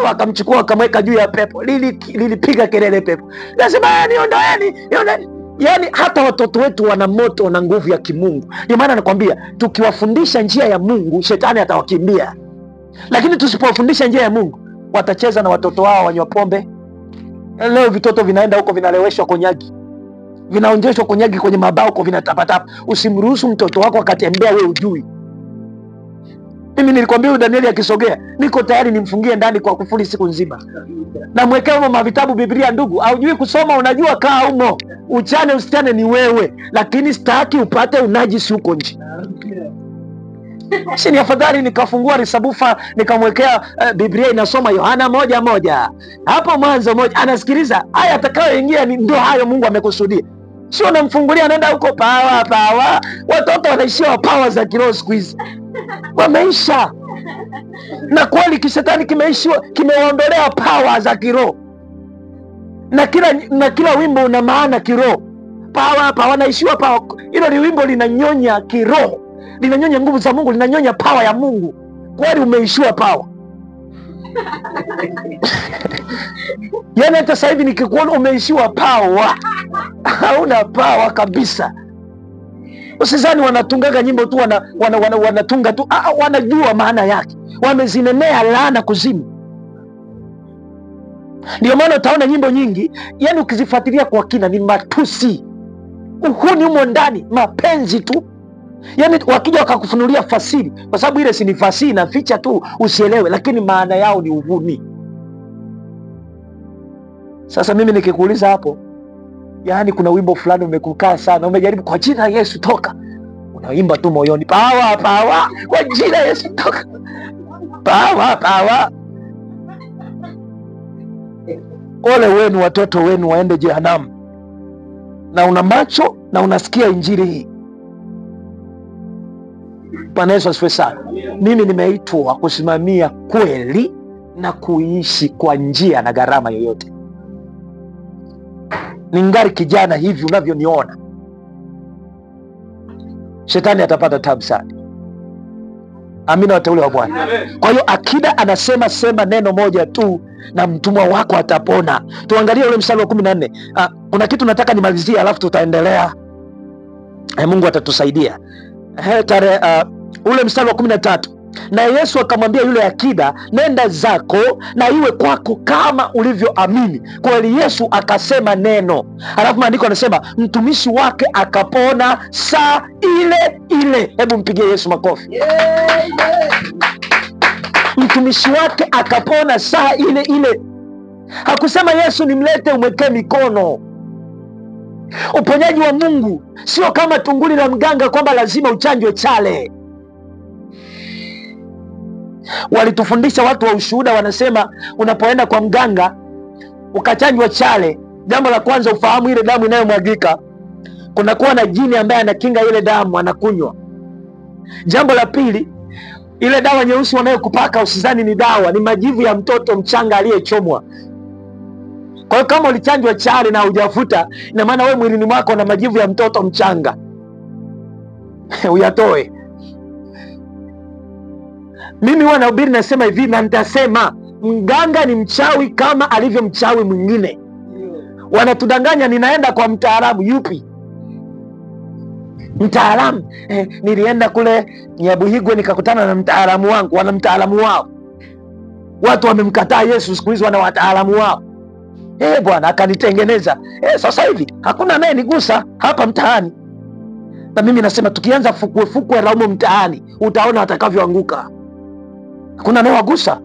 Wakamchukua wakamweka juu ya pepo. Lilipiga kelele pepo. Lazima niondoeni. Yaani hata watoto wetu wana moto na nguvu ya kimungu. Ndio maana nakwambia tukiwafundisha njia ya Mungu, shetani atawakimbia. Lakini tusipowafundisha njia ya Mungu, watacheza na watoto wao wanywa pombe. Leo vitoto vinaenda huko vinaleweshwa konyagi. Vinaonjeshwa konyagi kwenye mabao kwa vinatapatapa. Usimruhusu mtoto wako akatembea wewe ujui. Mimi nilikwambia huyu Danieli akisogea, niko tayari nimfungie ndani kwa kufuli siku nzima. Na mwekea humo mavitabu Biblia ndugu. Haujui kusoma, unajua kaa humo. Uchane usichane ni wewe, lakini sitaki upate unajisi huko nje. Si ni afadhali nikafungua risabufa nikamwekea Biblia inasoma Yohana 1:1. Hapo Mwanzo 1 anasikiliza. Haya atakayoingia ndio hayo Mungu amekusudia. Sio namfungulia anaenda huko pawa. Watoto wanaishia pawa za kiroho siku hizi. Wameisha. Na kweli kishetani kimeishiwa, kimeondolea pawa za kiroho. Na kila wimbo una maana kiroho. Pawa naishiwa pawa. Hilo ni wimbo linanyonya kiroho. Linanyonya nguvu za Mungu, linanyonya pawa ya Mungu. Kweli umeishiwa pawa. Yaani hata sasa hivi nikikuona umeishiwa pawa. Hauna pawa kabisa. Usizani wanatungaga nyimbo tu wanatunga tu. Wanajua maana yake. Wamezinenea laana kuzimu. Ndio maana utaona nyimbo nyingi, yaani ukizifuatilia kwa kina ni matusi. Uhuni humo ndani, mapenzi tu. Yaani wakija wakakufunulia fasiri, kwa sababu ile si ni fasiri na ficha tu usielewe, lakini maana yao ni uhuni. Sasa mimi nikikuuliza hapo, yaani kuna wimbo fulani umekukaa sana, umejaribu kwa jina la Yesu toka. Unaimba tu moyoni, pawa, kwa jina la Yesu toka. Pawa. Ole wenu watoto wenu waende jehanamu. Na una macho na unasikia injili hii. Bwana Yesu asifiwe sana. Mimi nimeitwa kusimamia kweli na kuishi kwa njia na gharama yoyote. Ningali kijana hivi unavyoniona, shetani atapata tabu sana. Amina wateule wa Bwana. Kwa hiyo akida anasema sema neno moja tu na mtumwa wako atapona. Tuangalie ule mstari wa 14. Kuna kitu nataka nimalizie alafu tutaendelea. Mungu atatusaidia. Ule mstari wa 13. Na Yesu akamwambia yule akida, nenda zako na iwe kwako kama ulivyoamini. Kweli Yesu akasema neno. Alafu maandiko anasema mtumishi wake akapona saa ile ile. Hebu mpigie Yesu makofi. Mtumishi wake akapona saa ile ile. Hakusema Yesu nimlete umwekee mikono. Uponyaji wa Mungu sio kama tunguli la mganga kwamba lazima uchanjwe chale. Walitufundisha watu wa ushuhuda, wanasema unapoenda kwa mganga ukachanjwa chale, jambo la kwanza ufahamu ile damu inayomwagika kunakuwa na jini ambaye anakinga ile damu, anakunywa. Jambo la pili, ile dawa nyeusi wanayokupaka usizani ni dawa, ni majivu ya mtoto mchanga aliyechomwa. Kwa hiyo kama ulichanjwa chale na hujafuta, ina maana wewe mwilini mwako na majivu ya mtoto mchanga. Uyatoe. Mimi huwa nahubiri nasema hivi, na nitasema mganga ni mchawi kama alivyo mchawi mwingine. Wanatudanganya ninaenda kwa mtaalamu. Yupi mtaalamu? Nilienda kule Nyabuhigwe nikakutana na mtaalamu wangu. Wana mtaalamu wao. Watu wamemkataa Yesu siku hizi, wana wataalamu wao. Bwana akanitengeneza. Sasa hivi hakuna anayenigusa hapa mtaani. Na mimi nasema tukianza fukwe la umo mtaani utaona atakavyoanguka. Hakuna anayewagusa.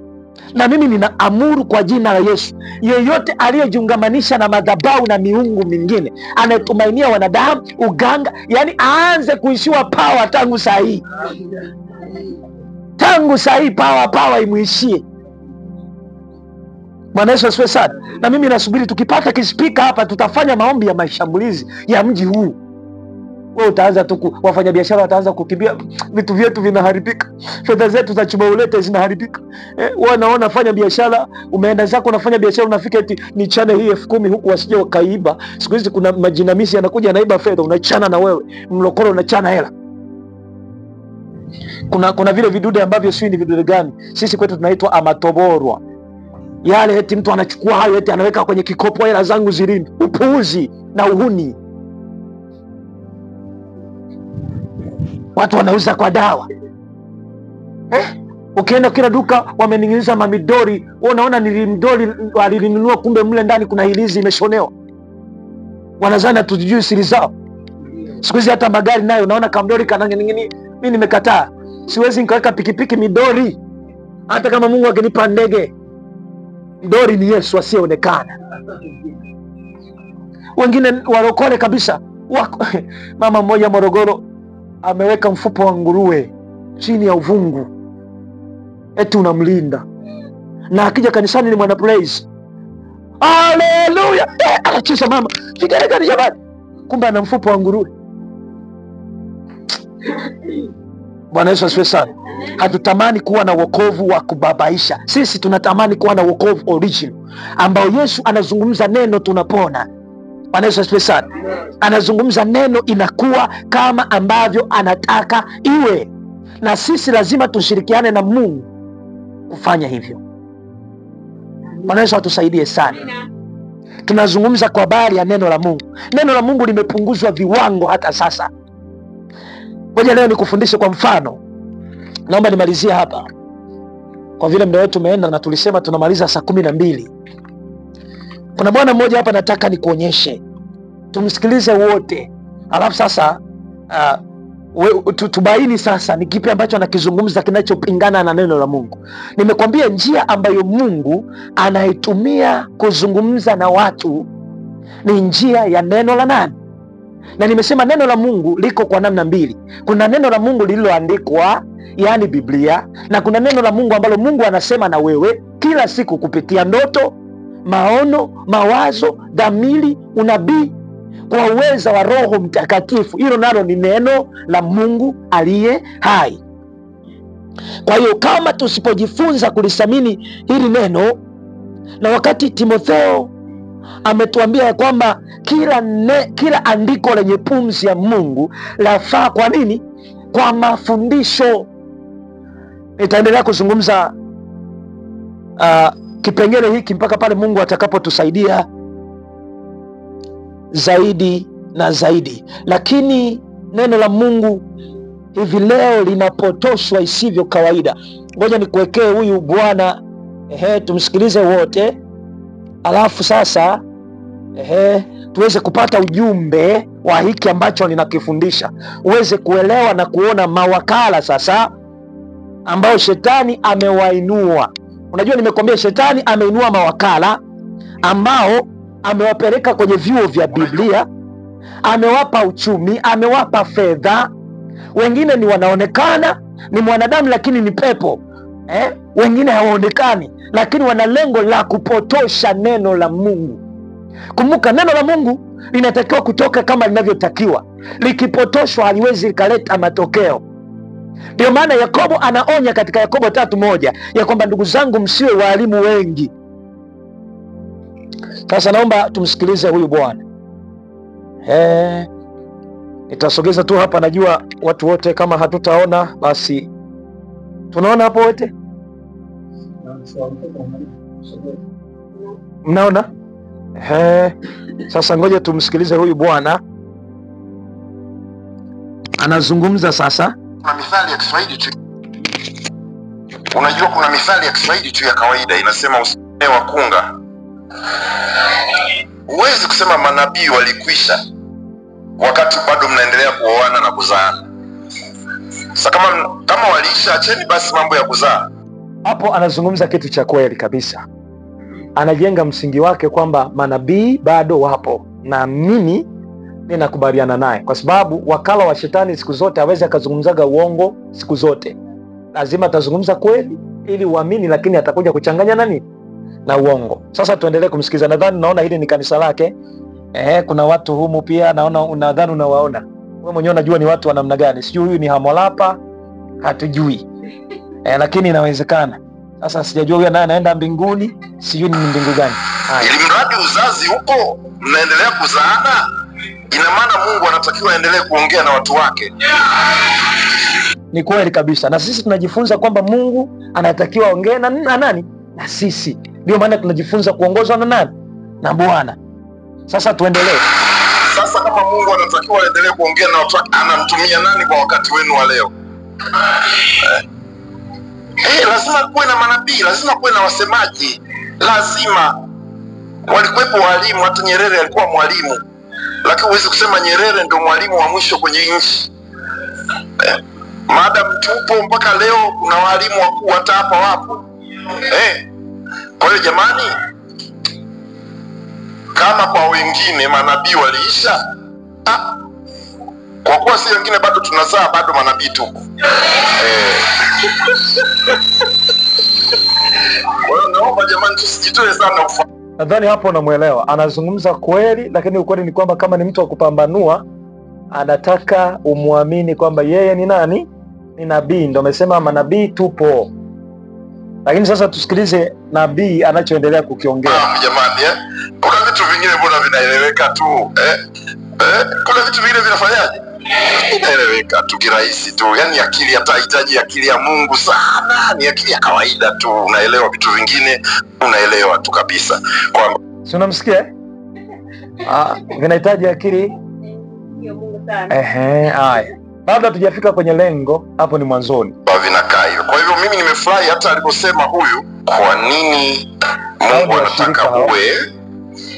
Na mimi ninaamuru kwa jina la Yesu, yeyote aliyejiungamanisha na madhabahu na miungu mingine, anayetumainia wanadamu, uganga, yani aanze kuishiwa pawa tangu saa hii. Tangu saa hii pawa imuishie. Bwana Yesu asifiwe sana. Na mimi nasubiri tukipata kispika hapa tutafanya maombi ya mashambulizi ya mji huu. wewe utaanza tu, wafanyabiashara wataanza kukimbia, vitu vyetu vinaharibika, fedha zetu za chuma ulete zinaharibika. Wewe unaona fanya biashara, umeenda zako unafanya biashara, unafika eti nichane hii 10,000 huku wasije wakaiba. Siku hizi kuna majinamisi yanakuja yanaiba fedha, unachana na wewe mlokoro, unachana hela. Kuna vile vidude ambavyo sio ni vidude gani, sisi kwetu tunaitwa amatoborwa. Yale eti mtu anachukua hayo eti anaweka kwenye kikopo, hela zangu zilinde. Upuuzi na uhuni. Watu wanauza kwa dawa. Ukienda kila duka wamening'iniza mamidori, wewe unaona ni mdori alilinunua, kumbe mle ndani kuna hilizi imeshonewa. Wanazana tujui siri zao. Siku hizi hata magari nayo unaona kamdori kananing'ini. Mimi nimekataa. Siwezi nikaweka pikipiki midori. Hata kama Mungu akinipa ndege. Mdori ni Yesu asiyeonekana. Wengine walokole kabisa. Mama mmoja Morogoro ameweka mfupa wa nguruwe chini ya uvungu, eti unamlinda, na akija kanisani ni mwana praise, haleluya, anacheza mama vigeregani jamani, kumbe ana mfupa wa nguruwe. Bwana Yesu asifiwe sana. Hatutamani kuwa na wokovu wa kubabaisha. Sisi tunatamani kuwa na wokovu original, ambao Yesu anazungumza neno tunapona. Bwana Yesu asifiwe sana. Anazungumza neno inakuwa kama ambavyo anataka iwe, na sisi lazima tushirikiane na Mungu kufanya hivyo. Bwana Yesu atusaidie sana. Tunazungumza kwa habari ya neno la Mungu. Neno la Mungu limepunguzwa viwango hata sasa. Ngoja leo nikufundishe kwa mfano. Naomba nimalizie hapa, kwa vile muda wetu umeenda na tulisema tunamaliza saa 12. Kuna bwana mmoja hapa nataka nikuonyeshe. Tumsikilize wote. Alafu sasa tubaini sasa ni kipi ambacho anakizungumza kinachopingana na neno la Mungu. Nimekwambia njia ambayo Mungu anaitumia kuzungumza na watu ni njia ya neno la nani? Na nimesema neno la Mungu liko kwa namna mbili. Kuna neno la Mungu lililoandikwa, yani Biblia, na kuna neno la Mungu ambalo Mungu anasema na wewe kila siku kupitia ndoto, maono, mawazo, dhamiri, unabii, kwa uweza wa Roho Mtakatifu. Hilo nalo ni neno la Mungu aliye hai. Kwa hiyo kama tusipojifunza kulisamini hili neno, na wakati Timotheo ametuambia ya kwamba kila andiko lenye pumzi ya Mungu lafaa kwa nini? Kwa mafundisho. Nitaendelea kuzungumza kipengele hiki mpaka pale Mungu atakapotusaidia zaidi na zaidi. Lakini neno la Mungu hivi leo linapotoshwa isivyo kawaida. Ngoja nikuwekee huyu bwana, tumsikilize wote, alafu sasa tuweze kupata ujumbe wa hiki ambacho ninakifundisha, uweze kuelewa na kuona mawakala sasa ambao shetani amewainua. Unajua nimekwambia shetani ameinua mawakala ambao amewapeleka kwenye vyuo vya Biblia, amewapa uchumi, amewapa fedha. Wengine ni wanaonekana ni mwanadamu lakini ni pepo. Wengine hawaonekani lakini wana lengo la kupotosha neno la Mungu. Kumbuka neno la Mungu linatakiwa kutoka kama linavyotakiwa. Likipotoshwa haliwezi likaleta matokeo. Ndio maana Yakobo anaonya katika Yakobo 3:1 ya kwamba ndugu zangu, msiwe walimu wengi. Sasa naomba tumsikilize huyu bwana. Nitasogeza tu hapa, najua watu wote kama hatutaona basi tunaona hapo wote. Mnaona? Sasa ngoja tumsikilize huyu bwana anazungumza sasa. Kuna mithali ya Kiswahili tu. Unajua kuna mithali ya Kiswahili tu ya kawaida inasema usiwe wakunga. Huwezi kusema manabii walikwisha wakati bado mnaendelea kuoana na kuzaana. Sasa kama waliisha, acheni basi mambo ya kuzaa. Hapo anazungumza kitu cha kweli kabisa. Anajenga msingi wake kwamba manabii bado wapo, na mimi ninakubaliana naye, kwa sababu wakala wa shetani siku zote hawezi akazungumzaga uongo siku zote. Lazima atazungumza kweli ili uamini, lakini atakuja kuchanganya nani na uongo. Sasa tuendelee kumsikiza. Nadhani naona hili ni kanisa lake. Kuna watu humu pia naona, unadhani unawaona. Wewe mwenyewe unajua ni watu wa namna gani. Sijui huyu ni Hamolapa, hatujui. Lakini inawezekana. Sasa sijajua huyu naye anaenda mbinguni, sijui ni mbingu gani. Ili mradi uzazi huko, mnaendelea kuzaana, ina maana Mungu anatakiwa aendelee kuongea na watu wake. Ni kweli kabisa. Na sisi tunajifunza kwamba Mungu anatakiwa aongee na nani? Na sisi. Ndio maana tunajifunza kuongozwa na nani? Na Bwana. Sasa tuendelee. Sasa kama Mungu anatakiwa aendelee kuongea na watu wake, anamtumia nani kwa wakati wenu wa leo? Lazima kuwe na manabii, lazima kuwe na wasemaji, lazima. Walikuwepo walimu, hata Nyerere alikuwa mwalimu, lakini huwezi kusema Nyerere ndio mwalimu wa mwisho kwenye nchi. Maadamu tupo mpaka leo, kuna walimu wakuu hata hapa wapo. Kwa hiyo jamani, kama kwa wengine manabii waliisha, kwa kuwa si wengine bado tunazaa, bado manabii tupo. Kwa hiyo naomba jamani, tusijitoe sana ufa. Nadhani hapo unamuelewa. Anazungumza kweli, lakini ukweli ni kwamba kama ni mtu wa kupambanua, anataka umuamini kwamba yeye ni nani? Ni nabii. Ndio amesema manabii tupo. Lakini sasa tusikilize nabii anachoendelea kukiongea. Jamani, kuna vitu vingine mbona vinaeleweka tu. Kuna vitu vingine vinafanyaje? Vinaeleweka tu kirahisi tu. Yaani akili hata hitaji akili ya Mungu sana. Ni akili ya kawaida tu. Unaelewa vitu vingine, unaelewa tu kabisa. Kwamba si unamsikia? Vinahitaji akili ya Mungu sana. Haya. Bado hatujafika kwenye lengo, hapo ni mwanzoni. Vinakaa hivyo. Kwa hivyo mimi nimefurahi hata aliposema huyu, kwa nini Mungu anataka uwe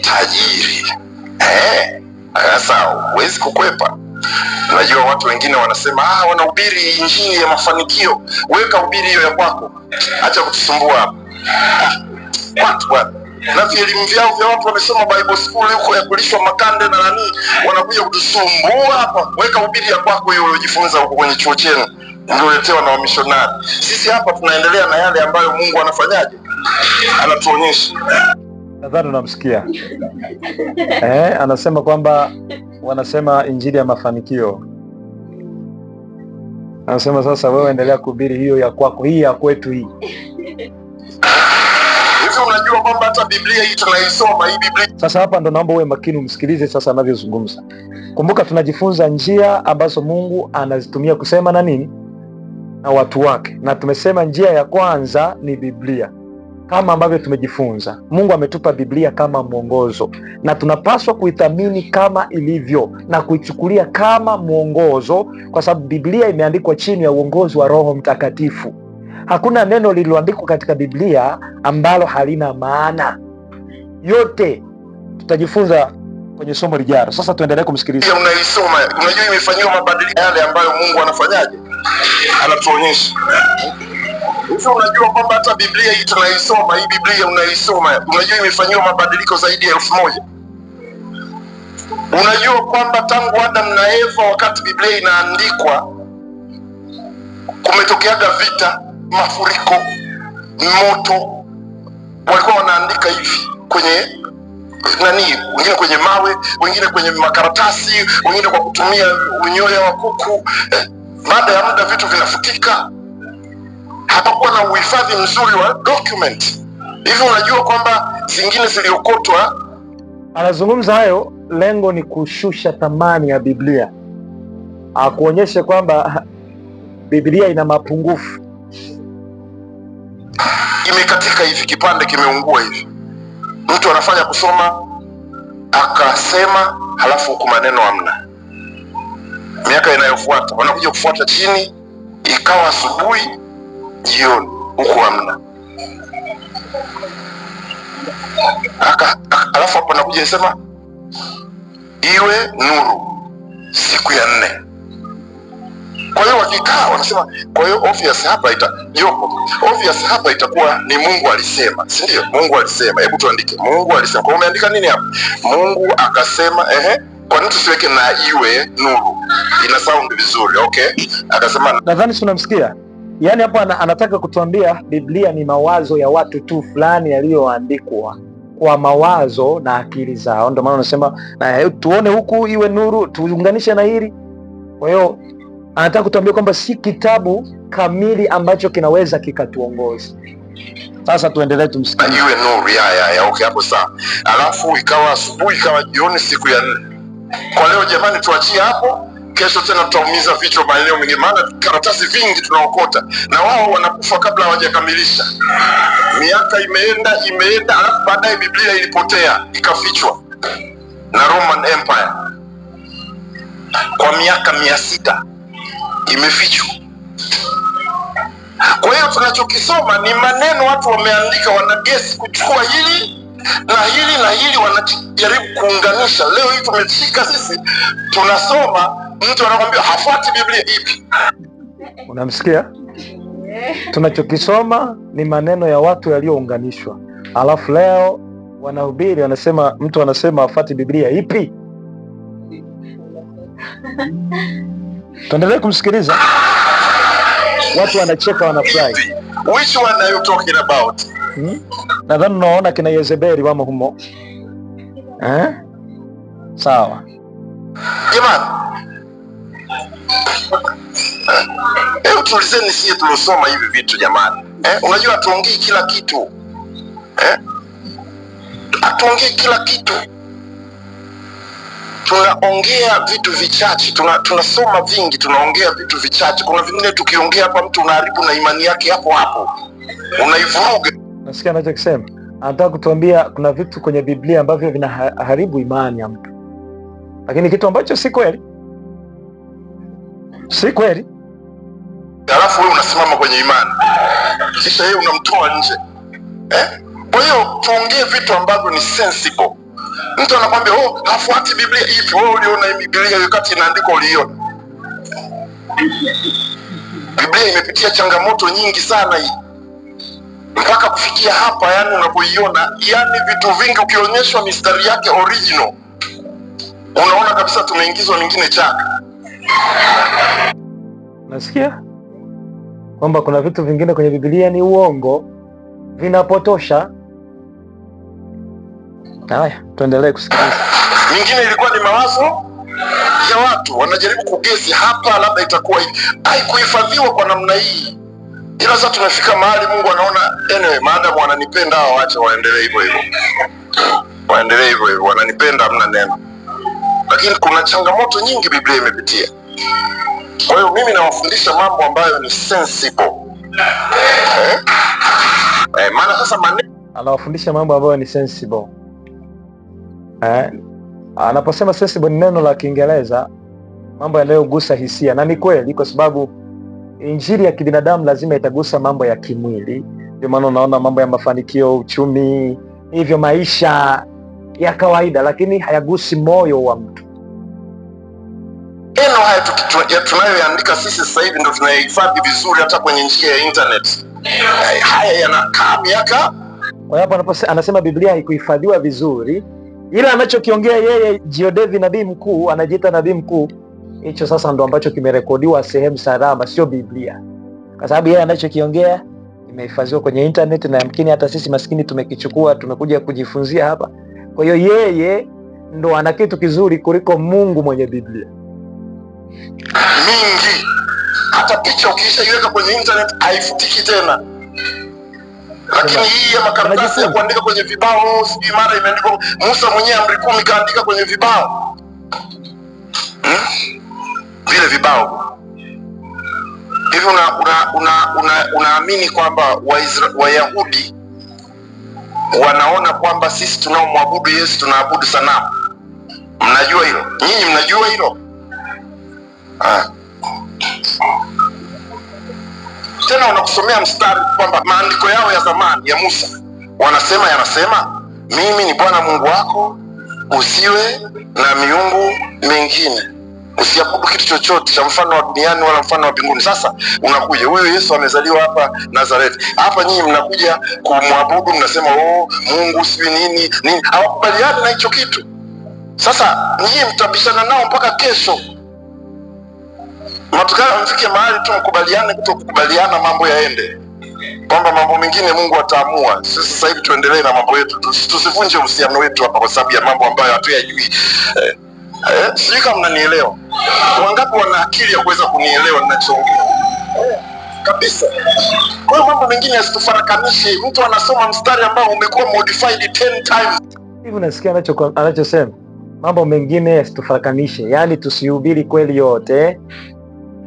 tajiri? Sasa huwezi kukwepa. Najua watu wengine wanasema wanahubiri injili ya mafanikio. Weka hubiri hiyo ya kwako. Acha kutusumbua hapa. Watu bwana. Na elimu vyao vya watu wamesoma Bible school huko ya kulishwa makande na nani, wanakuja kutusumbua hapa. Weka hubiri ya kwako hiyo uliyojifunza huko kwenye chuo chenu, ulioletewa na wamishonari. Sisi hapa tunaendelea na yale ambayo Mungu anafanyaje? Anatuonyesha. Nadhani unamsikia. Anasema kwamba wanasema injili ya mafanikio. Anasema sasa wewe endelea kuhubiri hiyo ya kwako, hii ya kwetu hii. Unajua kwamba hata Biblia hii tunaisoma hii Biblia. Sasa hapa ndo naomba uwe makini umsikilize sasa anavyozungumza. Kumbuka tunajifunza njia ambazo Mungu anazitumia kusema na nini? Na watu wake. Na tumesema njia ya kwanza ni Biblia. Kama ambavyo tumejifunza, Mungu ametupa Biblia kama mwongozo, na tunapaswa kuithamini kama ilivyo na kuichukulia kama mwongozo, kwa sababu Biblia imeandikwa chini ya uongozi wa Roho Mtakatifu. Hakuna neno lililoandikwa katika Biblia ambalo halina maana. Yote tutajifunza kwenye somo lijalo. Sasa tuendelee kumsikiliza. Unaisoma, unajua imefanywa mabadiliko yale ambayo Mungu anafanyaje? Anatuonyesha. Hivi unajua kwamba hata Biblia hii tunaisoma, hii Biblia unaisoma, unajua imefanywa mabadiliko zaidi ya 1000. Unajua kwamba tangu Adam na Eva wakati Biblia inaandikwa kumetokeaga vita, mafuriko, moto. Walikuwa wanaandika hivi kwenye wengine kwenye mawe, wengine kwenye makaratasi, wengine kwa kutumia unyoya wa kuku. Baada ya muda vitu vinafutika. Hapakuwa na uhifadhi mzuri wa document. Hivi unajua kwamba zingine ziliokotwa. Anazungumza hayo, lengo ni kushusha thamani ya Biblia. Akuonyeshe kwamba Biblia ina mapungufu. Imekatika hivi, kipande kimeungua hivi. Mtu anafanya kusoma akasema, halafu huku maneno hamna. Miaka inayofuata wanakuja kufuata chini, ikawa asubuhi, jioni, huku hamna. Halafu hapo anakuja kusema iwe nuru siku ya 4. Kwa hiyo wakikaa wanasema, kwa hiyo obvious hapa itakuwa ni Mungu alisema, si ndio? Mungu alisema. Hebu tuandike Mungu alisema. Kwa umeandika nini hapa? Mungu akasema, kwa nini tusiweke na iwe nuru? Ina sound vizuri, okay? Akasema, nadhani si unamsikia? Yaani hapo anataka kutuambia Biblia ni mawazo ya watu tu fulani yaliyoandikwa kwa mawazo na akili zao. Ndio maana unasema tuone huku iwe nuru, tuunganishe na hili. Kwa hiyo anataka kutuambia kwamba si kitabu kamili ambacho kinaweza kikatuongoza. Sasa tuendelee tumsikie. Iwe nuru ya okay hapo sawa. Alafu ikawa asubuhi ikawa jioni siku ya 4. Kwa leo jamani tuachie hapo. Kesho tena tutaumiza vichwa maeneo mengine, maana karatasi vingi tunaokota na wao wanakufa kabla hawajakamilisha. Miaka imeenda alafu baadaye Biblia ilipotea ikafichwa na Roman Empire. Kwa miaka 600 imefichwa. Kwa hiyo tunachokisoma ni maneno watu wameandika, wanagesi kuchukua hili na hili na hili, wanajaribu kuunganisha. Leo hii tumeshika sisi tunasoma, mtu anakuambia hafuati Biblia ipi. Unamsikia? Tunachokisoma ni maneno ya watu yaliyounganishwa. Alafu leo wanahubiri wanasema, mtu anasema hafuati Biblia ipi? Tuendelee kumsikiliza. Watu wanacheka, wanafurahi. Which one are you talking about? Nadhani unaona kina Yezebeli wamo humo. Sawa. Jamani. Tulizeni sisi tulosoma hivi vitu jamani. Unajua tuongee kila kitu. Atuongee kila kitu. Tunaongea vitu vichache, tunasoma vingi, tunaongea vitu vichache. Kuna vingine tukiongea hapa mtu unaharibu na imani yake hapo hapo. Unaivuruga. Nasikia anachokisema. Anataka kutuambia kuna vitu kwenye Biblia ambavyo vinaharibu imani ya mtu. Lakini kitu ambacho si kweli. Si kweli. Alafu wewe unasimama kwenye imani. Kisha yeye unamtoa nje. Kwa hiyo tuongee vitu ambavyo ni sensible. Mtu anakuambia hafuati Biblia ipi? Wewe uliona Biblia wakati inaandikwa uliona? Biblia imepitia changamoto nyingi sana hii. Mpaka kufikia hapa, yani unapoiona, yani vitu vingi ukionyeshwa mistari yake original, unaona kabisa tumeingizwa mingine chaka. Nasikia kwamba kuna vitu vingine kwenye Biblia ni uongo, vinapotosha. Haya, tuendelee kusikiliza. Mingine ilikuwa ni mawazo ya watu, wanajaribu kugesi hapa labda itakuwa hivi. Haikuhifadhiwa kwa namna hii. Ila sasa tumefika mahali Mungu anaona anyway, maadamu wananipenda hao, waache waendelee hivyo hivyo. Waendelee hivyo hivyo, wananipenda hamna neno. Lakini kuna changamoto nyingi Biblia imepitia. Kwa hiyo mimi nawafundisha mambo ambayo ni sensible. Maana sasa anawafundisha mambo ambayo ni sensible. Anaposema sensible ni neno la Kiingereza, mambo yanayogusa hisia, na ni kweli kwa sababu injili ya kibinadamu lazima itagusa mambo ya kimwili. Ndio maana unaona mambo ya mafanikio, uchumi, hivyo maisha ya kawaida, lakini hayagusi moyo wa mtu. Haya tunayoandika sisi sasa hivi ndio tunayahifadhi vizuri hata kwenye njia ya internet. Haya yanakaa miaka. Kwa hapo anasema Biblia haikuhifadhiwa vizuri, ila anachokiongea yeye Jiodevi nabii mkuu, anajiita nabii mkuu, hicho sasa ndo ambacho kimerekodiwa sehemu salama, sio Biblia. Kwa sababu yeye anachokiongea imehifadhiwa kwenye internet, na yamkini hata sisi maskini tumekichukua, tumekuja kujifunzia hapa. Kwa hiyo yeye ndo ana kitu kizuri kuliko Mungu mwenye Biblia mingi. Hata picha ukishaiweka kwenye internet haifutiki tena. Lakini hii ya makaratasi ya kuandika kwenye vibao, sijui mara imeandikwa Musa mwenyewe amri 10 kaandika kwenye vibao. Vile vibao. Hivi unaamini kwamba Wayahudi wanaona kwamba sisi tunaomwabudu Yesu tunaabudu sanamu? Mnajua hilo? Nyinyi mnajua hilo? Tena wanakusomea mstari kwamba maandiko yao ya zamani ya Musa yanasema mimi ni Bwana Mungu wako, usiwe na miungu mingine, usiabudu kitu chochote cha mfano wa duniani wala mfano wa mbinguni. Sasa unakuja huyo Yesu amezaliwa hapa Nazareti, hapa nyinyi mnakuja kumwabudu, mnasema Mungu sijui nini. Hawakubaliani na hicho kitu. Sasa nyinyi mtabishana nao mpaka kesho. Matukao mfike mahali tu mkubaliane kutokubaliana, mambo yaende. Kwamba mambo mengine Mungu ataamua. Sisi sasa hivi tuendelee na mambo yetu. Tusivunje uhusiano wetu hapa kwa sababu ya mambo ambayo hatuyajui. Sijui kama mnanielewa. Wangapi wana akili ya kuweza kunielewa ninachoongea? Kabisa. Kwa hiyo mambo mengine yasitufarakanishe. Mtu anasoma mstari ambao umekuwa modified 10 times. Hivi unasikia anachosema? Mambo mengine yasitufarakanishe, yaani tusihubiri kweli yote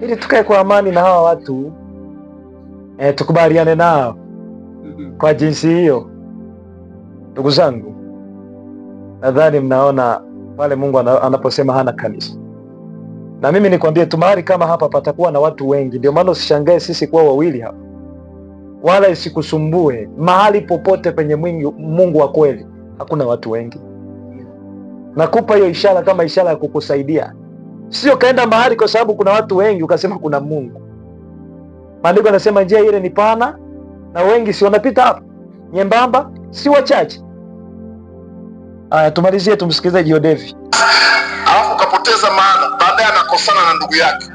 ili tukae kwa amani na hawa watu, tukubaliane nao kwa jinsi hiyo. Ndugu zangu, nadhani mnaona pale Mungu anaposema hana kanisa. Na mimi nikwambie tu, mahali kama hapa patakuwa na watu wengi. Ndio maana usishangae sisi kuwa wawili hapa, wala isikusumbue. Mahali popote penye Mungu wa kweli hakuna watu wengi. Nakupa hiyo ishara kama ishara ya kukusaidia. Sio kaenda mahali kwa sababu kuna watu wengi ukasema kuna Mungu. Maandiko yanasema njia ile ni pana na wengi si wanapita hapa, nyembamba si wachache. Tumalizie, tumsikilize Diodevi. Alafu ukapoteza maana, baadaye anakosana na ndugu yake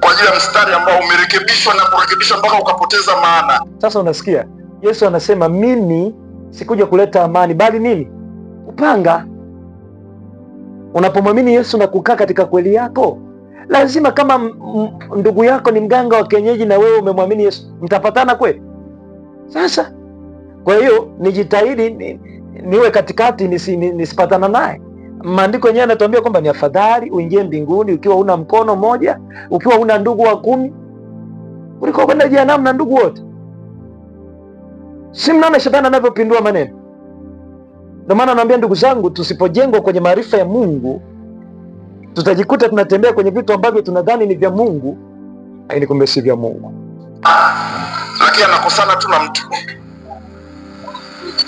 kwa ajili ya mstari ambao umerekebishwa na kurekebishwa mpaka ukapoteza maana. Sasa unasikia Yesu anasema mimi sikuja kuleta amani bali nini? Upanga. Unapomwamini Yesu na kukaa katika kweli yako, lazima kama ndugu yako ni mganga wa kienyeji na wewe umemwamini Yesu, mtapatana kweli? Sasa kwa hiyo nijitahidi niwe katikati, nisipatana naye. Maandiko yenyewe yanatuambia kwamba ni afadhali uingie mbinguni ukiwa una mkono mmoja, ukiwa una ndugu wa 10, kuliko kwenda jehanamu na ndugu wote. Si mnaona shetani anavyopindua maneno? Ndio maana naambia ndugu zangu, tusipojengwa kwenye maarifa ya Mungu, tutajikuta tunatembea kwenye vitu ambavyo tunadhani ni vya Mungu, lakini kumbe si vya Mungu. Lakini anakosana tu na mtu.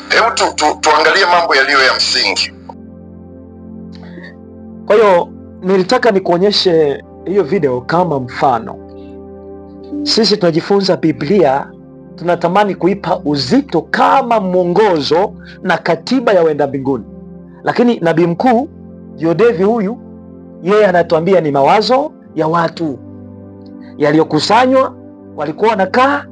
Hebu tuangalie mambo yaliyo ya msingi. Kwa hiyo nilitaka nikuonyeshe hiyo video kama mfano. Sisi tunajifunza Biblia, tunatamani kuipa uzito kama mwongozo na katiba ya wenda mbinguni. Lakini nabii mkuu Diodevi huyu, yeye anatuambia ni mawazo ya watu yaliyokusanywa, walikuwa wanakaa,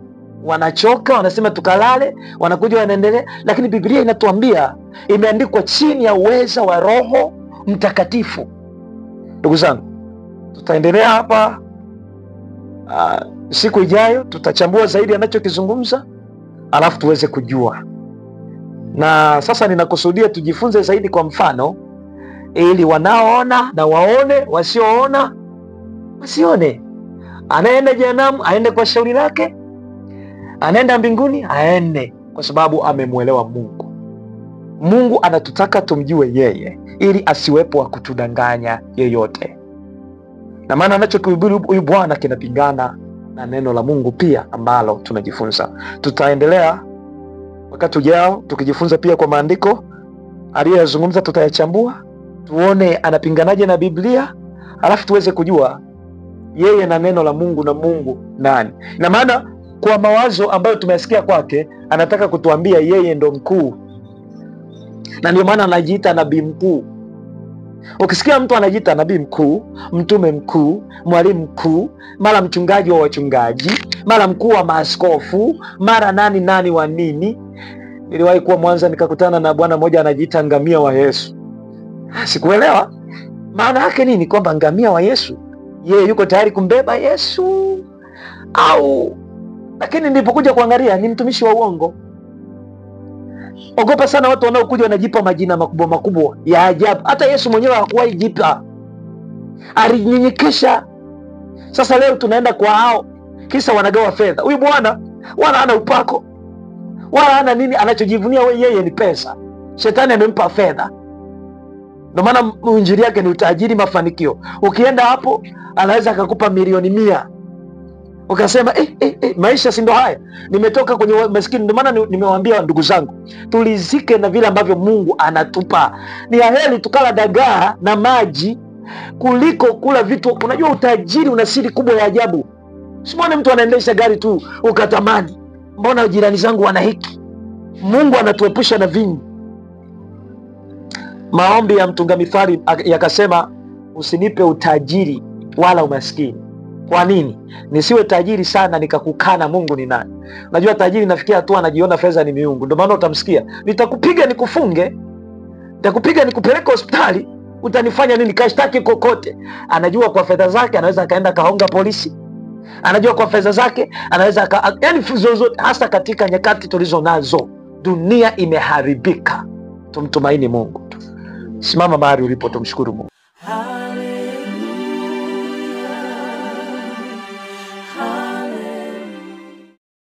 wanachoka, wanasema tukalale, wanakuja wanaendelea. Lakini Biblia inatuambia imeandikwa chini ya uweza wa Roho Mtakatifu. Ndugu zangu, tutaendelea hapa. Siku ijayo tutachambua zaidi anachokizungumza, alafu tuweze kujua. Na sasa ninakusudia tujifunze zaidi kwa mfano, ili wanaoona na waone, wasioona wasione. Anaenda jehanamu aende kwa shauri lake, anaenda mbinguni aende kwa sababu amemwelewa Mungu. Mungu anatutaka tumjue yeye ili asiwepo wa kutudanganya yeyote. Na maana anachokihubiri huyu Bwana kinapingana na neno la Mungu pia ambalo tunajifunza. Tutaendelea wakati ujao tukijifunza pia kwa maandiko aliyozungumza, tutayachambua tuone anapinganaje na Biblia, alafu tuweze kujua yeye na neno la Mungu na Mungu nani. Na maana kwa mawazo ambayo tumeyasikia kwake, anataka kutuambia yeye ndo mkuu, na ndio maana anajiita nabii mkuu. Ukisikia mtu anajiita nabii mkuu, mtume mkuu, mwalimu mkuu, mara mchungaji wa wachungaji, mara mkuu wa maaskofu, mara nani wa nini. Niliwahi kuwa Mwanza nikakutana na bwana mmoja anajiita ngamia wa Yesu. Sikuelewa maana yake nini, kwamba ngamia wa Yesu yeye yuko tayari kumbeba Yesu au? Lakini nilipokuja kuangalia ni mtumishi wa uongo. Ogopa sana watu wanaokuja wanajipa majina makubwa makubwa ya ajabu. Hata Yesu mwenyewe hakuwahi jipa, alinyenyekesha. Sasa leo tunaenda kwa hao, kisa wanagawa fedha. Huyu bwana wala hana upako wala hana nini, anachojivunia yeye ni pesa. Shetani amempa fedha, ndio maana injili yake ni utajiri, mafanikio. Ukienda hapo anaweza akakupa milioni 100, ukasema maisha si ndo haya, nimetoka kwenye maskini. Ndio maana nimewaambia ndugu zangu, tulizike na vile ambavyo Mungu anatupa. Ni heri tukala dagaa na maji kuliko kula vitu. Unajua utajiri una siri kubwa ya ajabu. Usimwone mtu anaendesha gari tu ukatamani, mbona jirani zangu wana hiki. Mungu anatuepusha na vingi. Maombi ya mtunga mithali yakasema, usinipe utajiri wala umaskini. Kwa nini? Nisiwe tajiri sana nikakukana Mungu ni nani. Unajua tajiri nafikia hatua anajiona fedha ni miungu. Ndio maana utamsikia, nitakupiga nikufunge, nitakupiga nikupeleke hospitali, utanifanya nini? Kashtaki kokote. Anajua kwa fedha zake anaweza akaenda kaonga polisi, anajua kwa fedha zake anaweza yani zozote, hasa katika nyakati tulizo nazo. Dunia imeharibika. Tumtumaini Mungu tu. Simama mahali ulipo, tumshukuru Mungu.